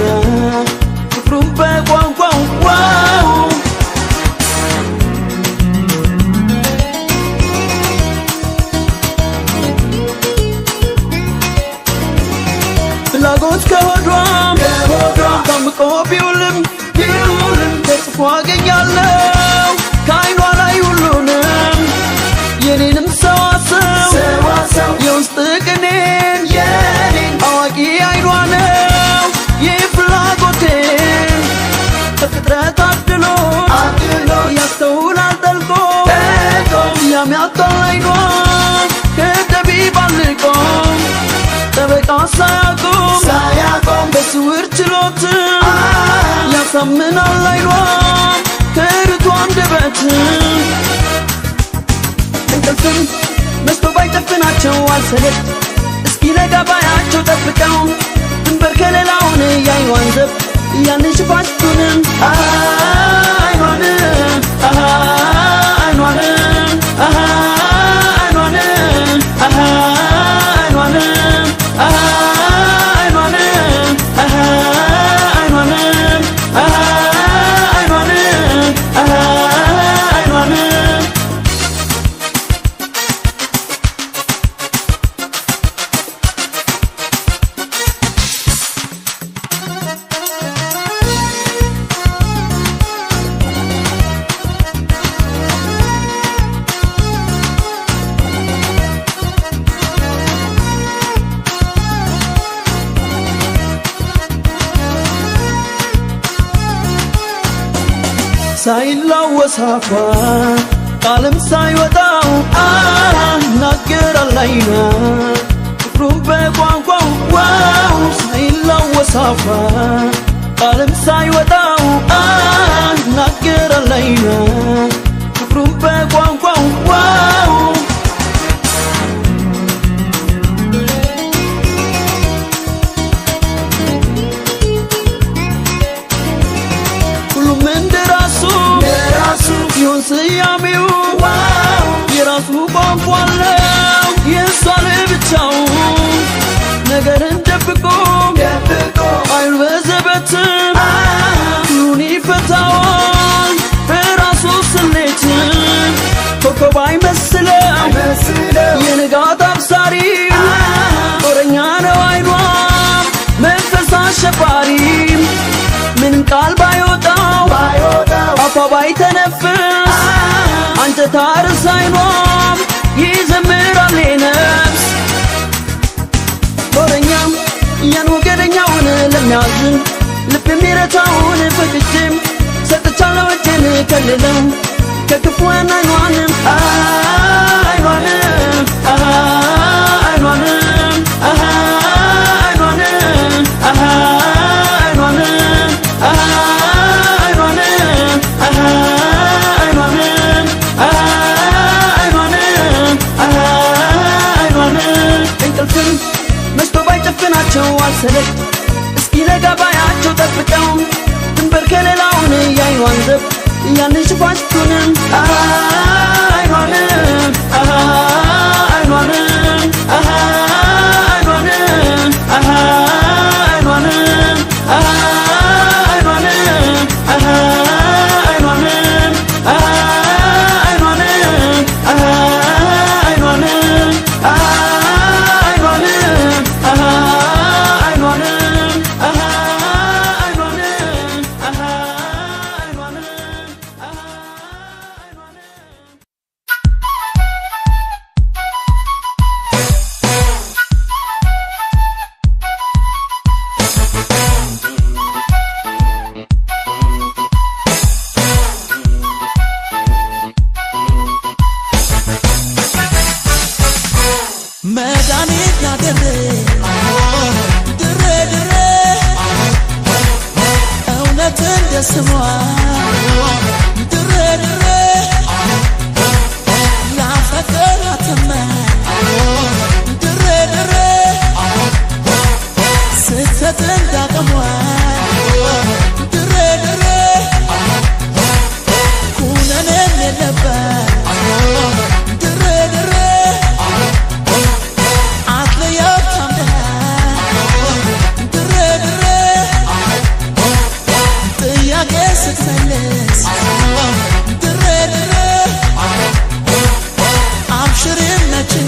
ፍቅሩን በቋንቋው ዋው ሕይወት ከሆዷ ታምቆ ቢውልም ተጽፎ አገኛለሁ ከዓይኗ ላይ ሁሉንም የኔንም ሰዋሰው የውስጥ ቅኔን አዋቂ ዓይኗ ነው ይህ ፍላጎቴን በፍጥረት አድሎ ያስተውላል ጠልቆ ያሚያጣል ዓይኗ ከጠቢብ አልቆ ጠበቃ ሳያቆም በስውር ችሎት ያሳምናል ዓይኗ ከርቱ አንደበት እንቅልፍም መስቶ ባይጨፍናቸው አልሰለች እስኪነጋ ባያቸው ጠብቀው ድንበር ከሌላውን የዓይኗን ዘብ ያንን ሽፋሽቱንም ዓይኗን ሳይላወስ አፏ ቃልም ሳይወጣው ይናገራል ዓይኗ ፍቅሩን በቋንቋው ሳይላወስ አፏ ቃልም ሳይወጣው ይናገራል ዓይኗ ፍቅሩን በቋንቋው ይሁን ስያሜው የራሱ ቋንቋ አለው የእሷ ለብቻው ነገርን ደብቆ አይኑ በዘበትም ሁሉን ይፈታዋል በራሱ ስሌት ኮከብ አይመስለው የንጋት አብሳሪ ጦረኛ ነው ዓይኗ መንፈስ አሸባሪ ምንም ቃል ባይወጣው አፏ ባይተነፍስ አንተ ታርስ ዓይኗም ይዘምራል ነፍስ ጦረኛም ያን ወገደኛውን ለሚያዝን ልብ የሚረታውን ፈቅጄም ሰጥቻለሁ እጄን ከልለው ከክፉን ዓይኗንም አልሰለች እስኪነጋ ባያቸው ጠብቀው ድንበር ከሌላውን የዓይኗን ዘብ ያንን ሽፋሽቱንም I'm sure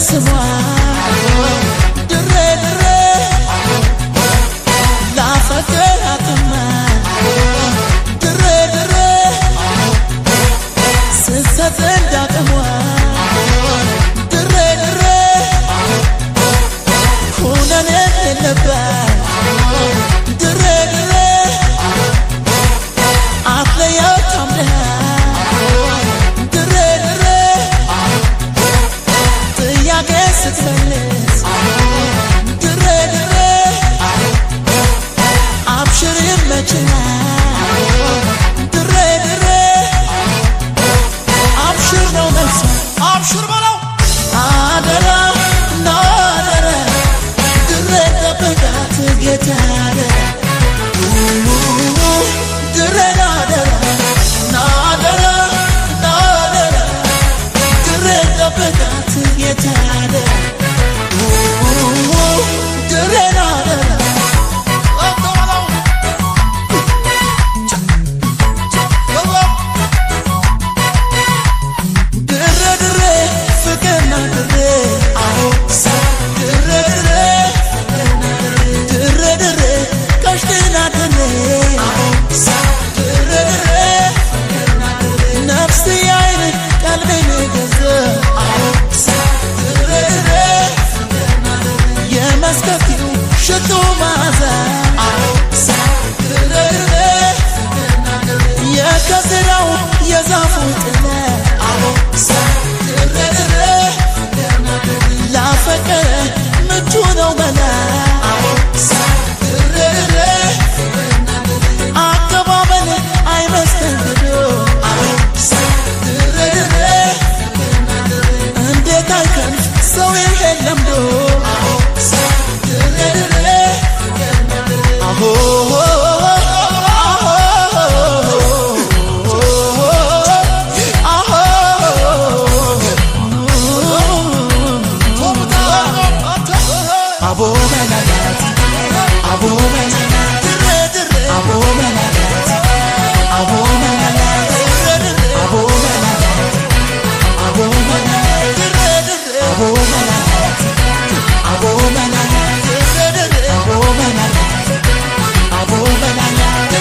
ስሟ ድሬ ድሬ ላፈቅራትማ ድሬ ድሬ ስሰጥ እንዳቅሟ ድሬ ድሬ ኩነኔ የለባት ድሬ ድሬ አትለየው ታምነህ ድሬ ድሬ ጥያቄ ስትመልስ ድሬ ድሬ አብሽር ይመችሃል ድሬ ድሬ አብሽር ነው መልሱ አብሽር በለው አደራ ናደራ ድሬ ጠብቃት ጌታ ድሬ ናደራ ናደራ ናደራ ድሬ ጠብቃት ጌታ ድሬ ናደራ ድሬ ድሬ ፍቅርና ድሬ አሆሳ ድሬ ድሬ ድሬ ድሬ ቀሽትና ድሬ አሆሳ ድሬ ድሬ ነፍስ ያይን ቀልቤን ገዛ አሆሳ ድሬ ድሬ የመስከፊው ሽቱ ማዛ አሆሳ ድሬ ድሬ የከዝራው የዛፉ ጥላ አሆሳ ድሬ ድሬ ላፈቀረ ምቹ ነው መላ አሆሳ ድሬ ድሬ አቀባበል አይመስተንግዶ አሆሳ ድሬ ድሬ እንዴት አይከንፍ ሰው ይሄን ለምዶ አሆሳ ድሬ ድሬ አሆ አቦ መናናት አቦ መናናት አቦ መናናት አቦ መናናት አቦ መናናት አቦ መናናት አቦ መናናት አቦ መናናት አቦ መናናት አቦ መናናት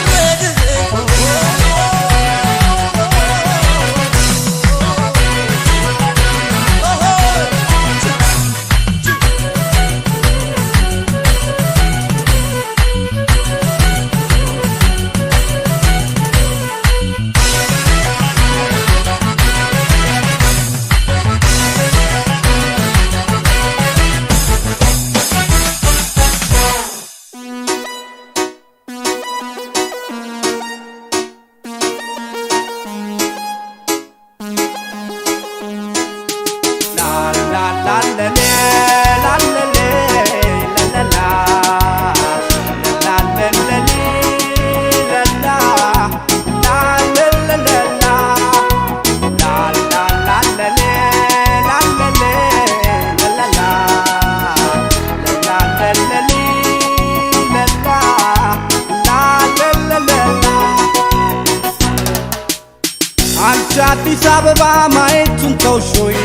አዲስ አበባ ማየቱን ተውሾይ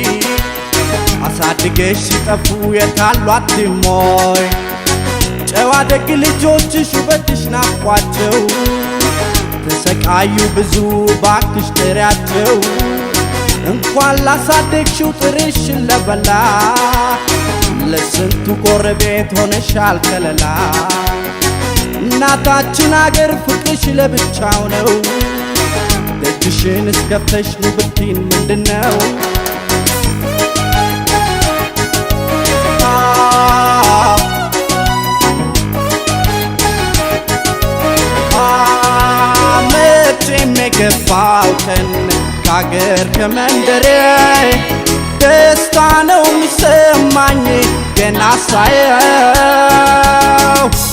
አሳድገሽ ሲጠፉ የታሏት ሞይ ጨዋ ደግ ልጆችሽ ውበትሽ ናፍቋቸው ተሰቃዩ ብዙ ባክሽ ጥሪያቸው እንኳን ላሳደግሽው ጥርሽን ለበላ ለስንቱ ጎረቤት ሆነሻል ከለላ እናታችን አገር ፍቅርሽ ለብቻው ነው ደጅሽን እስከፍተሽ ነው ብትይን ምንድነው መቼም የገባው ቀን ከአገር ከመንደሬ ደስታ ነው የሚሰማኝ ገና ሳየው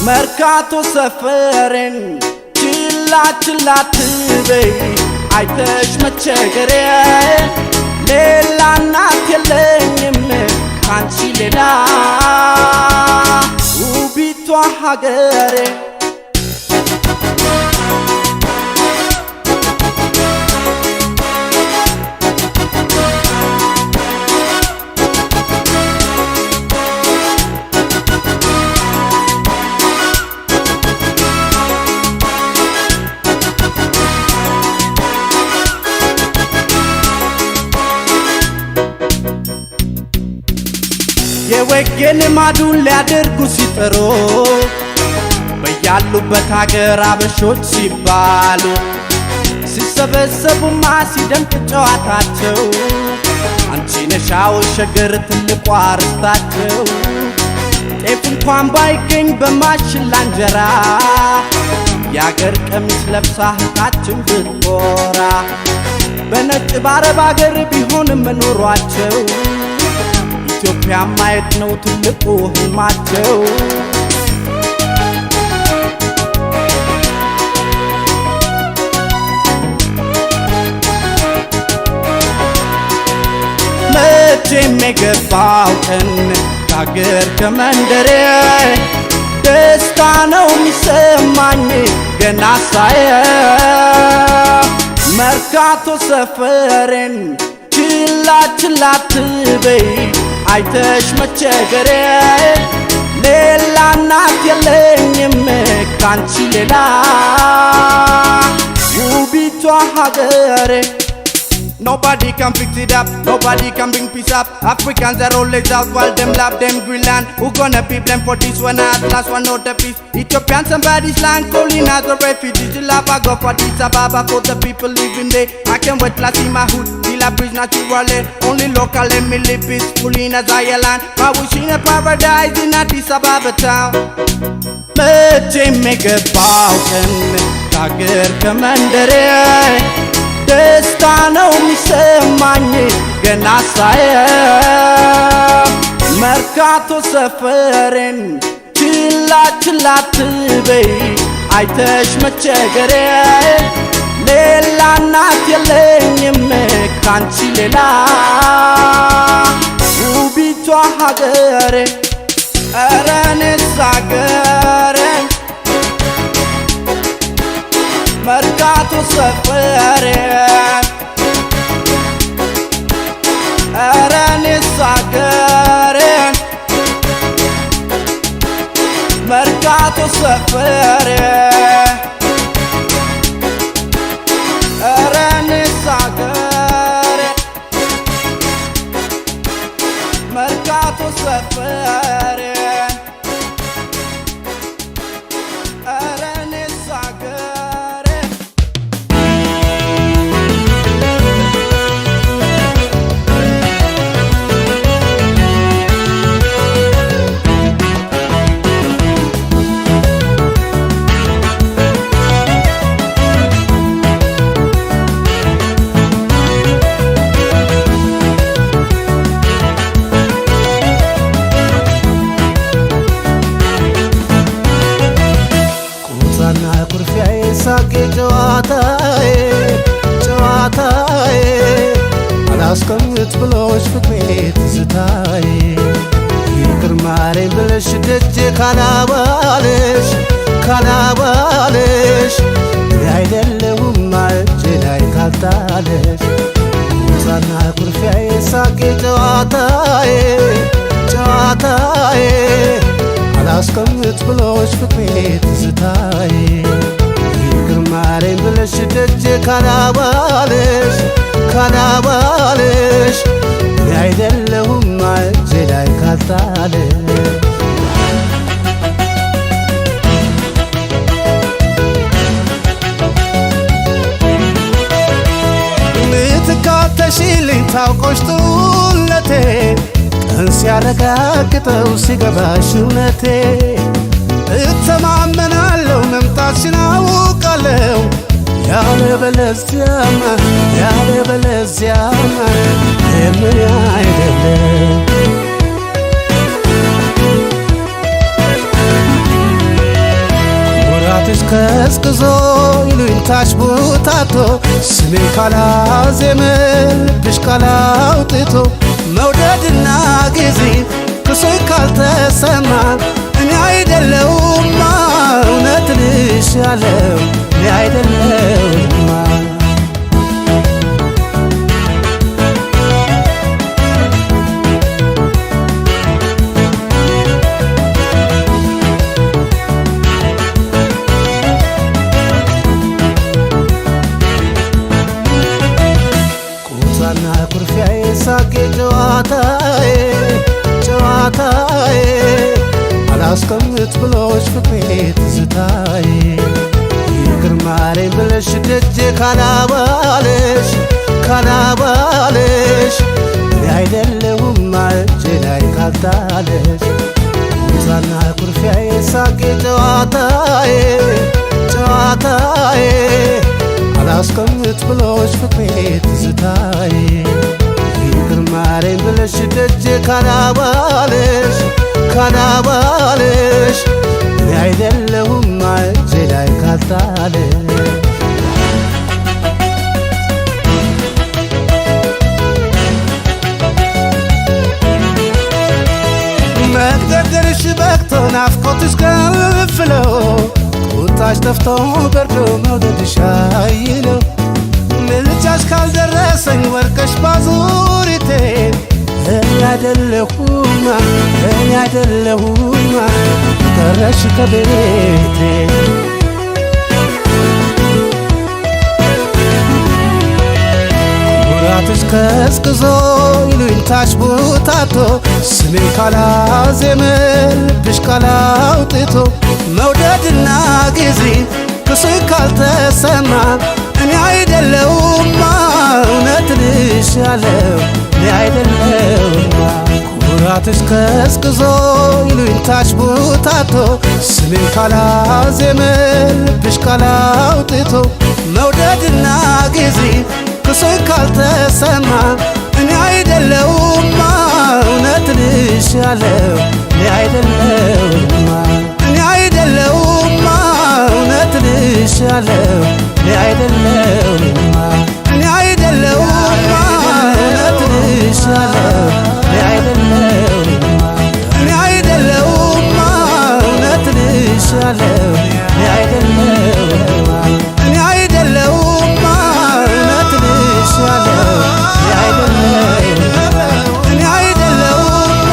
መርካቶ ሰፈሬን ችላ ችላ ትበይ አይተሽ መቸገሬ ሌላ እናት የለኝም ካንቺ ሌላ ውቢቷ ሀገሬ የወጌን ልማዱን ሊያደርጉ ሲጥሩ በያሉበት ሀገር አበሾች ሲባሉ ሲሰበሰቡማ ሲደምቅ ጨዋታቸው አንቺ ነሻው ሸገር ትልቋ ርስታቸው ጤፍ እንኳን ባይገኝ በማሽላ እንጀራ የአገር ቀሚስ ለብሳ እህታችን ብትኮራ በነጭ ባረብ አገር ቢሆንም ኑሯቸው ኢትዮጵያ ማየት ነው ትልቁ ህልማቸው መቼም የገባው ቀን ከአገር ከመንደሬ ደስታ ነው የሚሰማኝ ገና ሳየው መርካቶ ሰፈሬን ችላ ችላ አትበይ አይተሽ መቸገሬ ሌላ እናት የለኝም ካንቺ ሌላ ውቢቷ ሀገሬ Nobody can fix it up, nobody can bring peace up. Africans are always out while them love them Greenland. Who gonna be blamed for this one at last one not the peace? Ethiopian somebody's land calling as a refugee. You love I go for this Ababa for the people living there. I can't wait to see my hood, till I bridge naturally. Only local let me live peacefully in a Zion land. I wish in a paradise in Addis Ababa town. መቼም የገባው ቀን ከአገር ከመንደሬ ደስታ ነው የሚሰማኝ ገና ሳየው መርካቶ ሰፈሬን ችላ ችላ አትበይ አይተሽ መቸገሬ ሌላ እናት የለኝም ካንቺ ሌላ ውቢቷ ሀገሬ ኧረ እኔስ ሀገሬ መርካቶ ሰፈሬ ኧረ እኔስ ሀገሬ መርካቶ ሰፈሬ ኧረ እኔስ ሀገሬ መርካቶ ሰፈሬ ኧረ እኔስ ሀገሬ ሳቄ ጨዋታዬ ጨዋታዬ አላስቀምጥ ብሎሽ ፍቅሬ ትዝታዬ ይቅር ማረኝ ብለሽ ደጄ ካላባለሽ ካላባለሽ አይደለሁም እጄ ላይ ካልጣለሽ ሳና ኩርፊያዬ ሳቄ ጨዋታዬ ጨዋታዬ አላስቀምጥ ብሎሽ ፍቅሬ ትዝታዬ ይቅር ማረኝ ብለሽ ደጄ ካላባለሽ ካላባለሽ አይደለሁም እጄ ላይ ካልጣለሽ ምትካተሽልኝ ታውቆሽ ጡለቴ ቀን ሲያረጋግጠው ሲገባሽ እውነቴ እተማመናለሁ መምጣትሽን አውቃለሁ ያለበለዚያማ ያለበለዚያማ የምን አይደለም ወራትሽ ቀዝቅዞ ይሉኝታሽ ቡታቶ ስሜን ካላዜመ ልብሽ ካላውጥቶ መውደድና ጊዜ ክሶኝ ካልተሰማ እኔ አይደለሁማ እውነት ልሻለው እኔ አይደለሁማ ቁጣና ኩርፊያዬ ሳቄ ጨዋታዬ ጨዋታዬ አላስቀምጥ ብሎሽ ፍቅሬ ትዝታዬ ይቅር ማረኝ ብለሽ ደጄ ካላባለሽ እኔ አይደለሁም እጄ ላይ ካልጣለሽ ሙዛና ኩርፊያዬ ሳቄ ጨዋታዬ አላስቀምጥ ብሎሽ ፍቅሬ ትዝታዬ ይቅር ማረኝ ብለሽ ደጄ ካላባለሽ እኔ አይደለሁም እጄ ላይ ካልጣለሽ መቅደርሽ በቅቶ ናፍቆትሽ ገንፍሎ ቁጣሽ ጠፍቶ በርዶ መውደድሽ አይሎ ምልጃሽ ካልደረሰኝ ወርቀሽ ባዙሪቴ እኔ አይደለሁማ ቀረሽ ከቤቴ ሙራትሽ ቀዝቅዞ ይሉኝታሽ ቡታቶ ስሜን ካላዜመ ልብሽ ካላውጥቶ መውደድና ጊዜ ክሱኝ ካልተሰማ እኔ አይደለሁማ እውነት ልሻለው እኔ አይደለሁማ ሙራትሽ ቀዝቅዞ ይሉኝታሽ ቡታቶ ስሜን ካላዜመ ልብሽ ካላውጥቶ መውደድና ጊዜ ክሱኝ ካልተሰማ እኔ አይደለሁማ እውነት ልሻለው እኔ አይደለሁማ እውነት ልሻለው እኔ አይደለሁማ እውነት ልሻለው እኔ አይደለሁማ እውነት ልሻለው እኔ አይደለሁማ እኔ አይደለሁማ እውነት ልሻለው እኔ አይደለሁማ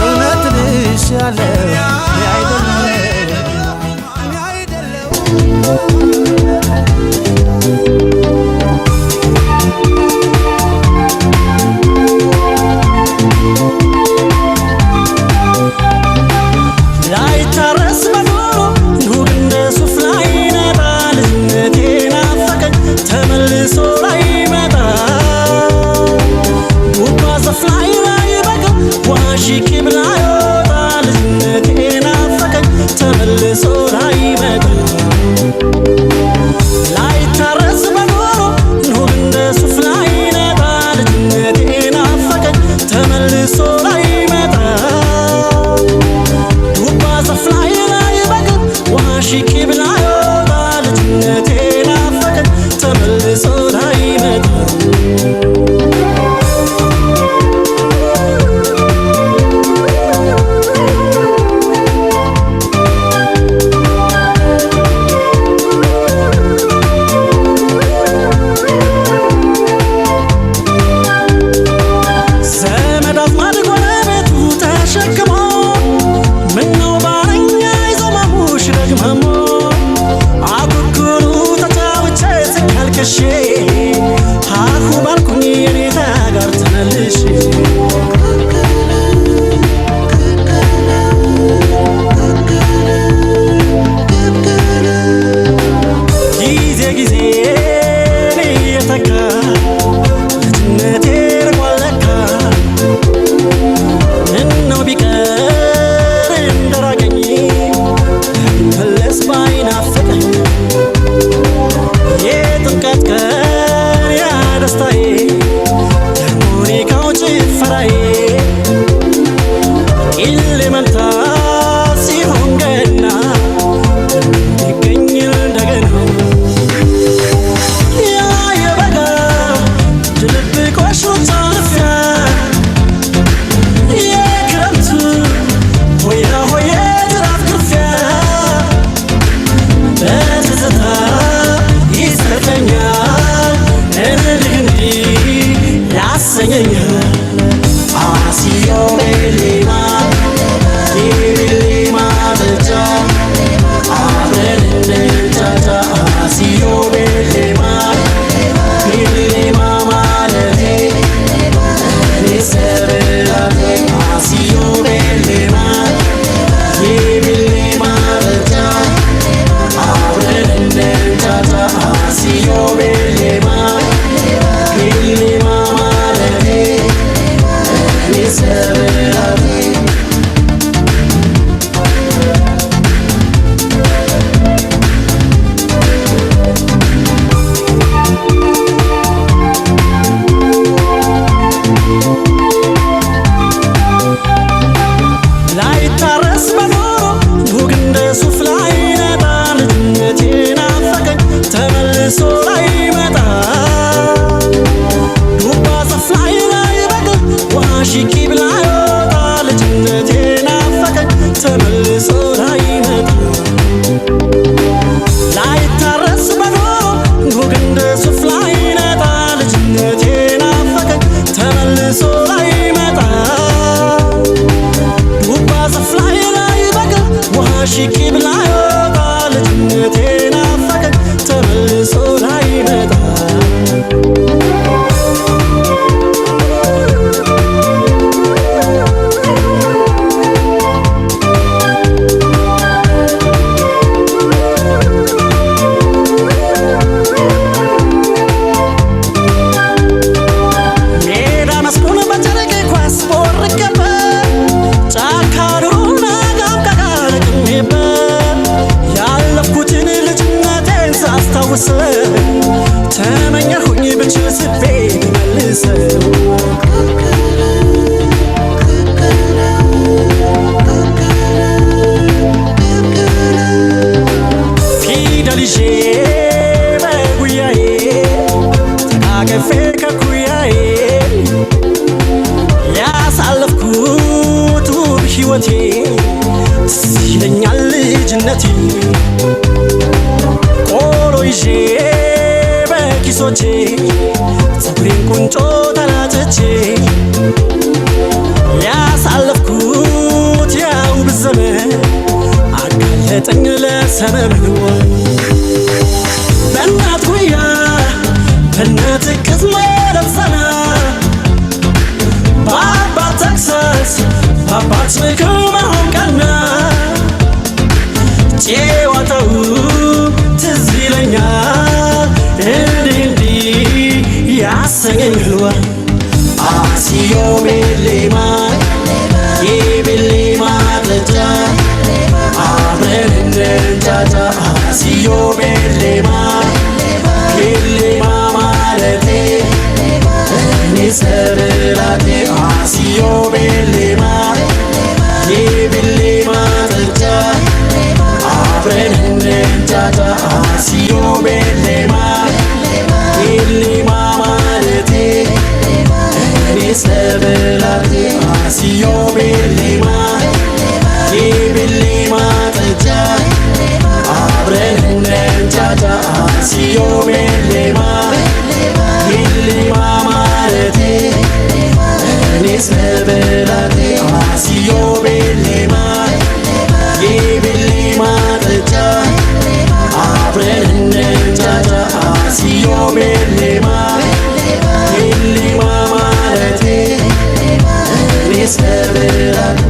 እውነት ልሻለው እኔ ላይታረስ በኖሮ ይሁን እንደ ሱፍ ላይ ይነጣል ልጅነቴ ናፈቀኝ ተመልሶ ላይመጣ ጉባ ዛፍ ላይ ላይበቅል ዋሽቂ ብላ ይወጣል ልጅነቴ ናፈቀኝ ተመልሶ ላይመጣ ላይታረስ በኖሮ ይሁን እንደ ሱፍ ላይ ይነጣል ልጅነቴ ናፈቀኝ ተመልሶ ላይመጣ ዋሽቂ ብላ ይወጣል ልጅነቴ ናፈቀኝ ተመልሶ ላይመጣ ዘመድ አዝማድ ጎረቤቱ ተሸክሞ ምነው ባረኛ ይዞ ማሙሽ ደግመሞ አኩኩሉ ተጫውቼ ስካልከሼ ሃሁ ባልኩኝ የኔታ ጋር ተመልሼ ጊዜ እየተካ ልጅነቴ ርቋል ለካ ምነው ቢቀር እንደራቀኝ መለስ ባይናፍቀኝ የጥምቀት ቀን ያ ደስታዬ የሙዚቃው ጭፈራዬ ቂል መንታት ሲሆን ገና ይገኝ እንደገና ያ የበጋ ድብብቆሽ ሩጫ ልፊያ የክረምቱ ሆያ ሆዬ ጅራፍ ግፊያ በትዝታ ይሰጠኛል እንዲህ እንዲህ ያሰኘኛል አሲዮ ቤሊማ ቤሊማ ብቻ አብረን እንጫጫ አሲዮ ቤሊማ ማለቴ እኔ ሰብራቴ አሲዮ ሽቂ ብላ ይወጣ ልጅነቴ ናፈቀኝ ተመልሶ ላይመጣ ላይታረስ በኖ ጉግ እንደ ሱፍ ላይነጣ ልጅነቴ ናፈቀኝ ተመልሶ ላይመጣ ዱባ ዛፍ ላይ በቅል ውሃ ሽቂ ብላ ይወጣ ልጅነቴ ናፈቀኝ ተመልሶ ላይመጣ ተመኘሁኝ ብችል ስቤ መልሰው ፊደል ይዤ በጉያዬ ተቃቅፌ ከኩያዬ ያሳለፍኩት ውብ ሕይወቴ ትዝ ይለኛል ልጅነቴ ቆሎ ይዤ በኪሶቼ ፀጉሬን ቁንጮ ተላጭቼ ያሳለፍኩት ያውብ ዘመን አጋለጠኝ ለሰመመን በእናት ጉያ በእናት እቅፍ መለዘና በአባት ተግሳጽ በአባት ምክር መሆን ቀና ጨዋታው ትዝ ይለኛል እንዲህ እንዲህ ያሰኘኛል አሲዮ ቤሌማ የቤሌማ ጠጫ አብረን እንንጫጫ አሲዮ ቤሌማ ቤሌማ ማለቴ እኔ ሰብላቴ አሲዮ ቤሌማ የቤሌማ ጠጫ አብረን እንንጫጫ አሲዮ ቤሌማ ቤሌማ ማለቴ እኔ ሰብላቴ አሲዮ ቤሌማ የቤሌማ ጠጫ አብረን እንንጫጫ አሲዮ ቤሌማ ቤሌማ ማለቴ እኔ ሰብላቴ አሲዮ ቤሌማ የቤሌማ ጠጫ አብረን እንንጫጫ አሲዮ ቤሌማ ቤሌማ ማለቴ እኔ ሰብላቴ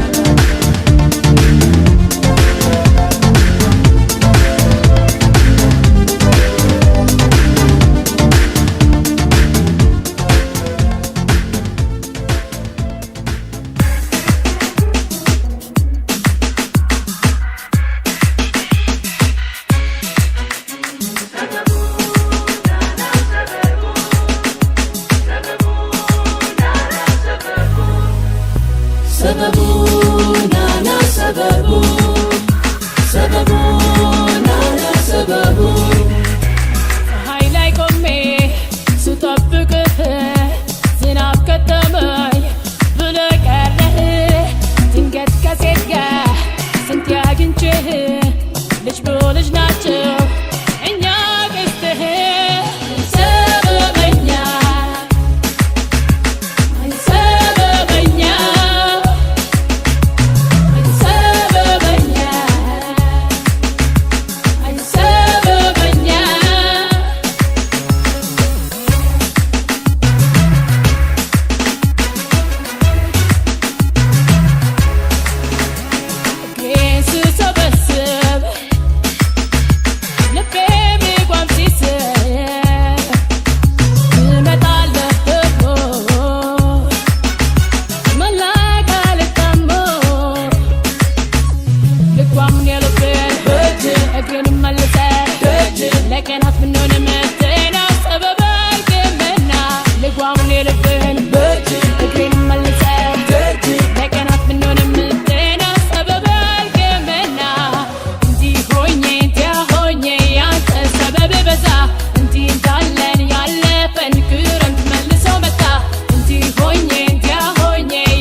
Hoñe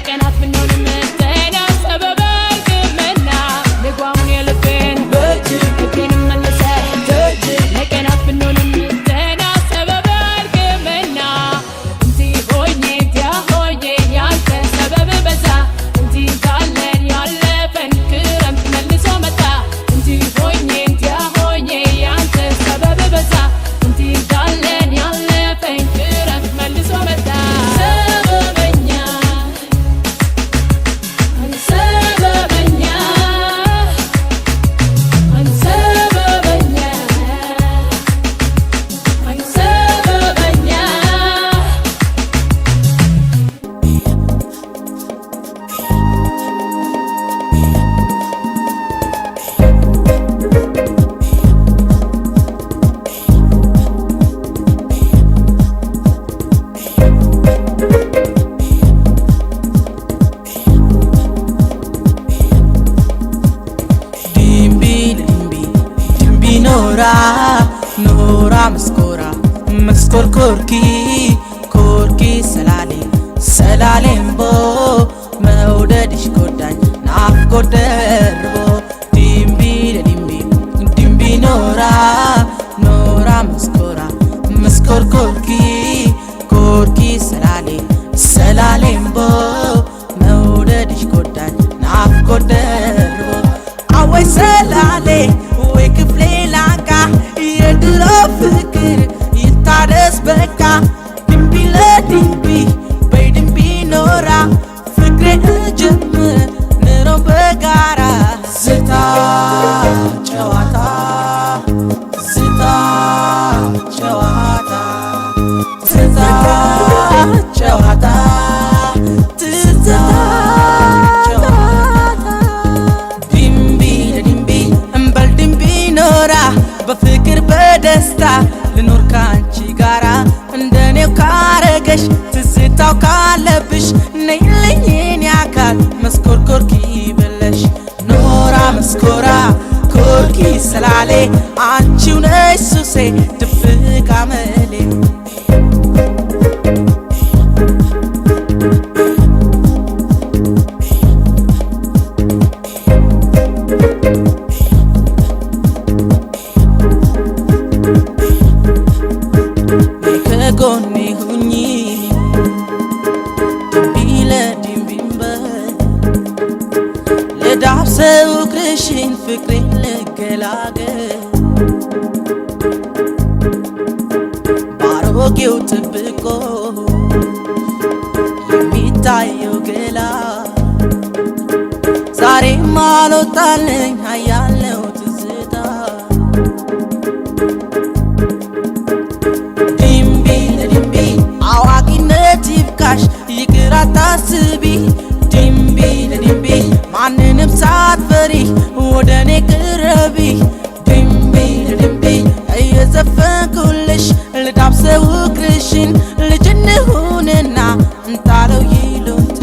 ለቀናት ብንሆንም ደህና ሰበብ አልክምና ልጓሙን የልቤን በእጅ ልቤንም መልሰህ ደጅ ለቀናት ብንሆንም ደህና ሰበብ አልክምና እንዲህ ሆኜ እንዲያ ሆኜ ያንተ ሰበብ በዛ እንዲህ እንዳለን ያለፈን ክረምት መልሶ መጣ እንዲህ ሆኜ እንዲያ ሆኜ ያንተ ሰበብ በዛ እንዲህ እንዳለን ያለፈን ክረምት መልሶ መጣ ሰበበኛ ሰበበኛ ሰበበኛ ሰበበኛ dimbi nora maskora maskor korki salalembo መውደድሽ ጎዳኝ ናፍቆት ደርቦ dimbi nora maskora maskor korki salalembo መውደድሽ ጎዳኝ ናፍቆት ደርቦ አወይ ሰላሌ ወይ ክፍሌ ላንቃ የድሮ ፍቅር ይታደስ በቃ ድንቢ ለድንቢ በድንቢ ኖራ ፍቅሬ እጀምር ኑሮ በጋራ ዝታ ጨዋታ ዝታ ጨዋታ ዝታ ጨዋታ ትዝታ በፍቅር በደስታ ልኖር ካንቺ ጋራ እንደኔው ካረገሽ ትዝታው ካለብሽ ነይልኝ የኔ አካል መስኮር ኮርኪ ብለሽ ኖራ መስኮራ ኮርኪ ስላሌ አንቺው ነሽ ሱሴ ድብቅ አመሌ ጎኔ ሁኚ ድንቢለድንቢንበ ልዳብሰው እግርሽን ፍቅሬን ልገላገል ባሮጌው ጥብቆ የሚታየው ገላ ዛሬም አልወጣልኝ ሀያለው ትዝታ አዋቂነት ይብቃሽ ይቅር አታስቢ ድንቢ ማንንም ሳትፈሪ ወደኔ ቅረቢ ድንቢ እየዘፈንኩልሽ ልዳብሰው እግርሽን ልጅ እንሁንና እንጣለው ይሉንታ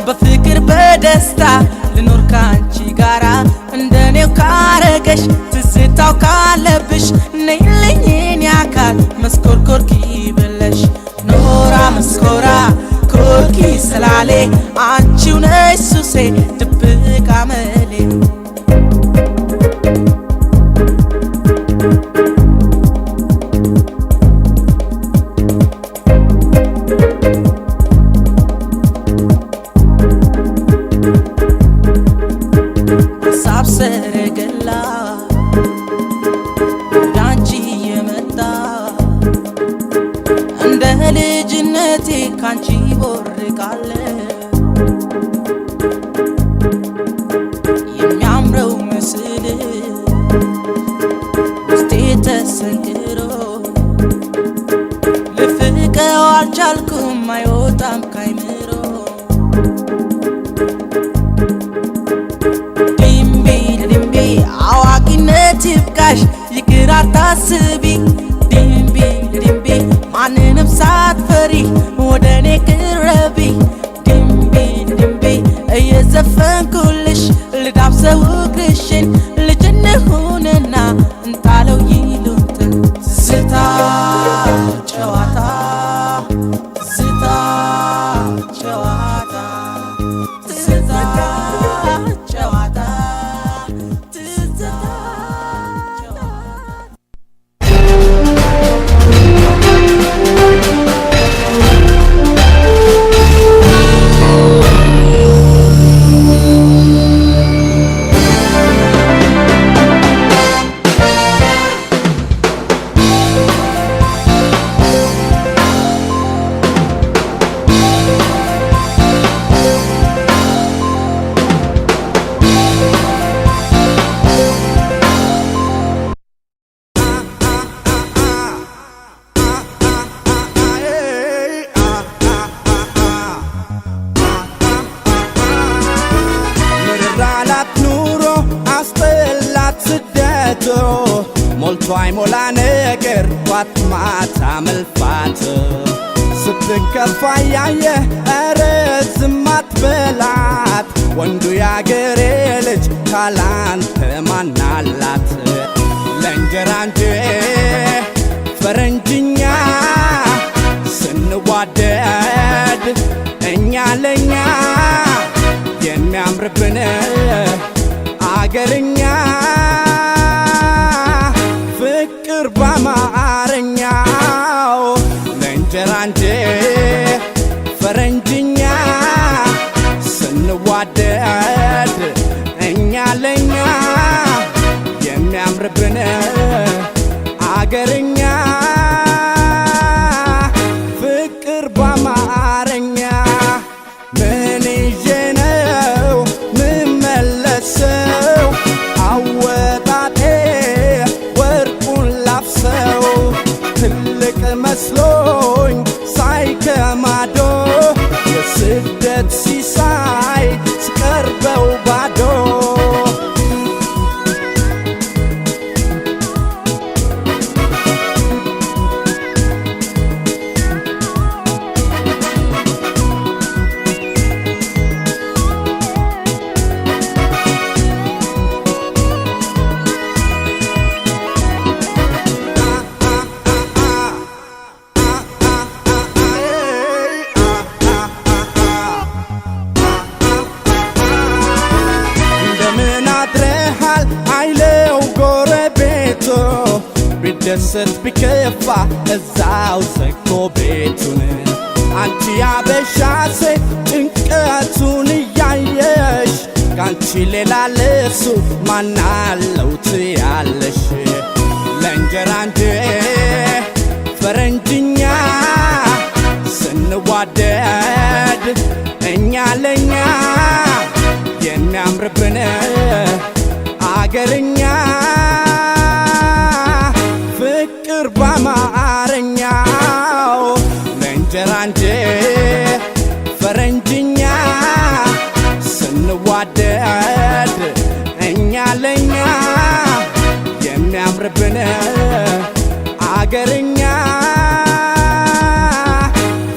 በፍቅር በደስታ ልኖር ካንቺ ጋራ እንደኔው ካረገሽ ትዝታው ካለብሽ ነይልኝ የኔ አካል መስኮር ኮርኪ ብለሽ ኖራ መስኮራ ኮርኪ ስላሌ አንቺው ነሽ ሱሴ ድብቅ አመሌ ሰረገላ ዳንቺ የመጣ እንደ ልጅነቴ ካንቺ ቦርቃለ የሚያምረው ምስል ውስጤ ተሰንቅሮ ልፍቀው አልቻልኩም አይወጣም ካይምሮ አዋቂነት ይብቃሽ ይቅር አታስቢ ድንቢ አይሞላ ነገር ጧት ማታ መልፋት ስትከፋ ያየ ኧረ ዝም አትበላት ወንዱ ያገሬ ልጅ ካላንተ ማናላት ለእንጀራ እንጂ ፈረንጅኛ ስንዋደድ እኛ ለኛ የሚያምርብን አገርኛ ፍቅር በአማርኛው ለእንጀራ እንጂ ፈረንጅኛ ስንዋደድ እኛ ለኛ የሚያምርብን አገርኛ ፍቅር በአማርኛ ምን ይዤ ነው ምመለሰው አወጣጤ ወርቁን ላፍሰው ትልቅ መስሎኝ ሳይከማዶ የስደት ሲሳይ ስቀርበው ባዶ ቢደሰት ቢከፋ እዛው ዘግቶ ቤቱን አንቺ ያበሻ ሴት ጭንቀቱን እያየሽ ካንቺ ሌላ ለሱ ማናለው ትያለሽ ለእንጀራ እንጂ ፈረንጅኛ ስንዋደድ እኛ ለኛ የሚያምርብን አገርኛ ፍቅር በአማርኛው ለእንጀራ እንጂ ፈረንጅኛ ስንዋደድ እኛ ለኛ የሚያምርብን አገርኛ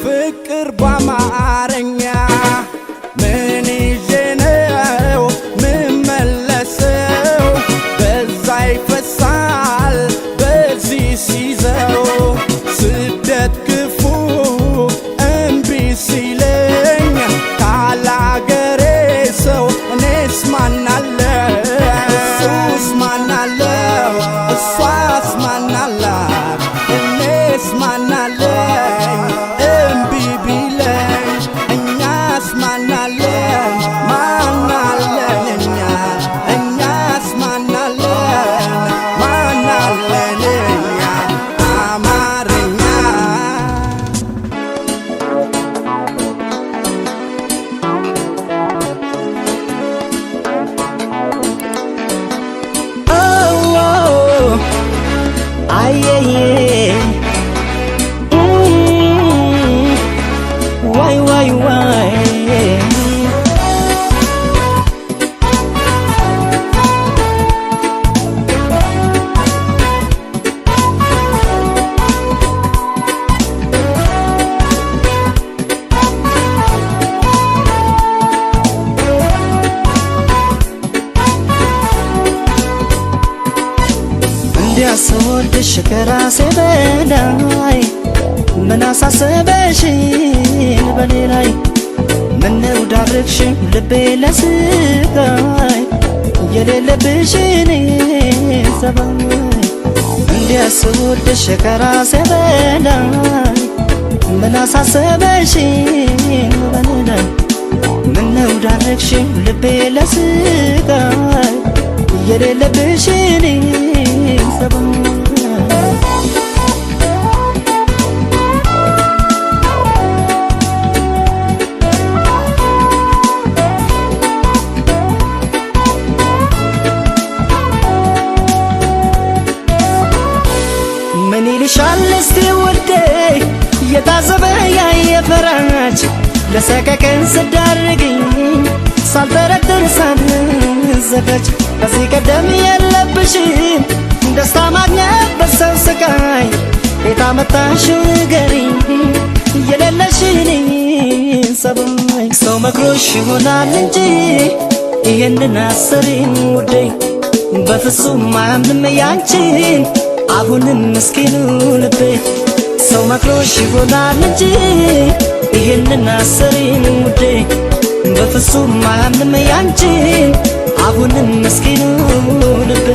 ፍቅር በአማርኛ ምን ይዤ ነው ምመለሰው በዛ ይፈሳል በዚህ ሲይዘው ስደት ክፉ እምቢ ሲለኝ ካላገሬ ሰው እኔስ ማናለው እሱስ ማናለው እሷስ ማናላት እኔስ ማናለኝ እምቢ ቢለኝ እኛስ ማናለን ማናለን እኛስ ማናለን ማናለን እኛ አማርኛ አየዬ ዋይ ዋይ ዋይ እንዲያስወድሽ ከራሴ በላይ ምን አሳሰበሽን በኔ ላይ ምነው ዳረግሽኝ ልቤ ለስቃይ የሌለብሽን ሰባይ እንዲያስወድሽ ከራሴ በላይ ምን አሳሰበሽን በኔ ላይ ምነው ዳረግሽኝ ልቤ ለስቃይ የሌለብሽን ሰባይ ምን ይልሻል እስቲ ውዴ የታዘበ ያየ ፈራጅ ለሰቀቀን ስዳርግኝ ሳልጠረጥር ሳልዘጋጅ ከዚህ ቀደም የለብሽም ደስታ ማግኘት በሰው ስቃይ የታመጣሽው ንገሪኝ የሌለሽን ሰባይ ሰው መክሮሽ ይሆናል እንጂ ይህንን አሰሪኝ ውዴ በፍጹም አያምንም ያንቺን አሁንም ምስኪኑ ልቤ ሰው መክሮሽ ይሆናል እንጂ ይህንን አሰሪኝ ውዴ በፍጹም አያምንም ያንቺን አሁንም ምስኪኑ ልቤ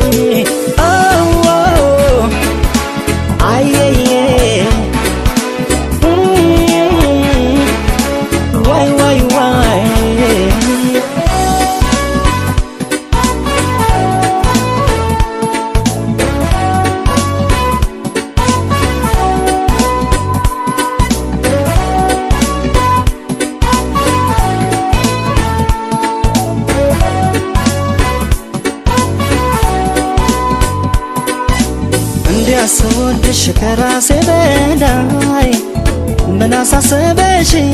እንዲያስወድሽ ከራሴ በላይ ምን አሳሰበሽን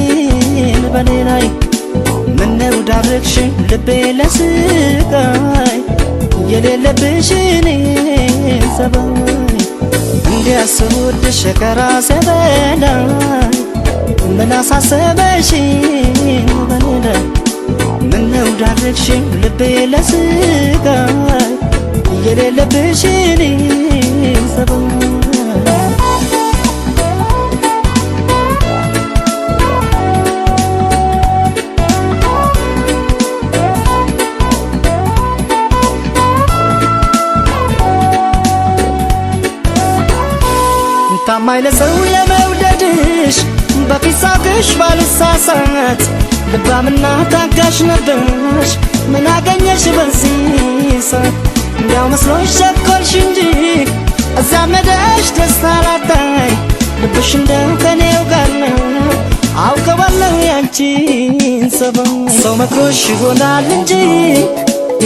በኔ ላይ ምነው ዳረግሽን ልቤ ለስቃይ የሌለብሽን ሰባይ እንዲያስወድሽ ከራሴ በላይ ምን አሳሰበሽን በኔ ላይ ምነው ዳረግሽን ልቤ ለስቃይ የሌለብሽን ታማኝ ለሰው የመውደድሽ በፊት ሳቅሽ ባልሳሳት ልባምና ታጋሽ ነበርሽ ምን አገኘሽ በዚህ ሰዓት እንዲያው መስሎሽ ቸኮልሽ እንጂ እዛ መደሽ ደስታ ላጣይ ልብሽ እንደው ከኔው ጋር ነው አውቀዋለሁ ያንቺን ሰባይ ሰው መክሮሽ ይሆናል እንጂ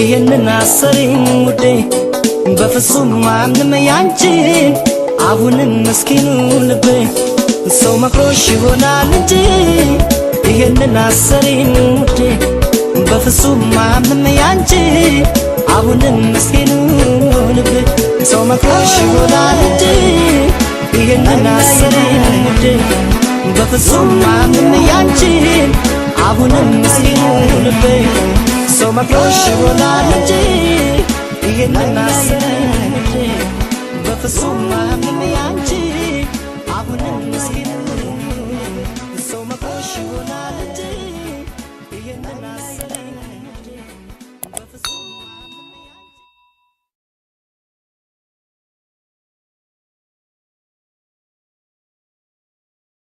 ይህንን አሰሪኝ ውዴ በፍጹም አያምንም ያንቺን አሁንም ምስኪኑ ልቤ ሰው መክሮሽ ይሆናል እንጂ ይህንን አሰሪኝ ውዴ በፍጹም አያምንም ያንቺን አሁንም ምስኪኑ ልቤ ሰው መክሮሽ ይሆናል እንጂ ይህንን አሰሪኝ ውዴ በፍጹም አያምንም ያንቺን አሁንም ምስኪኑ ልቤ ሰው መክሮሽ ይሆናል እንጂ ይህንን አሰሪኝ ውዴ በፍጹም አያምንም ያንቺን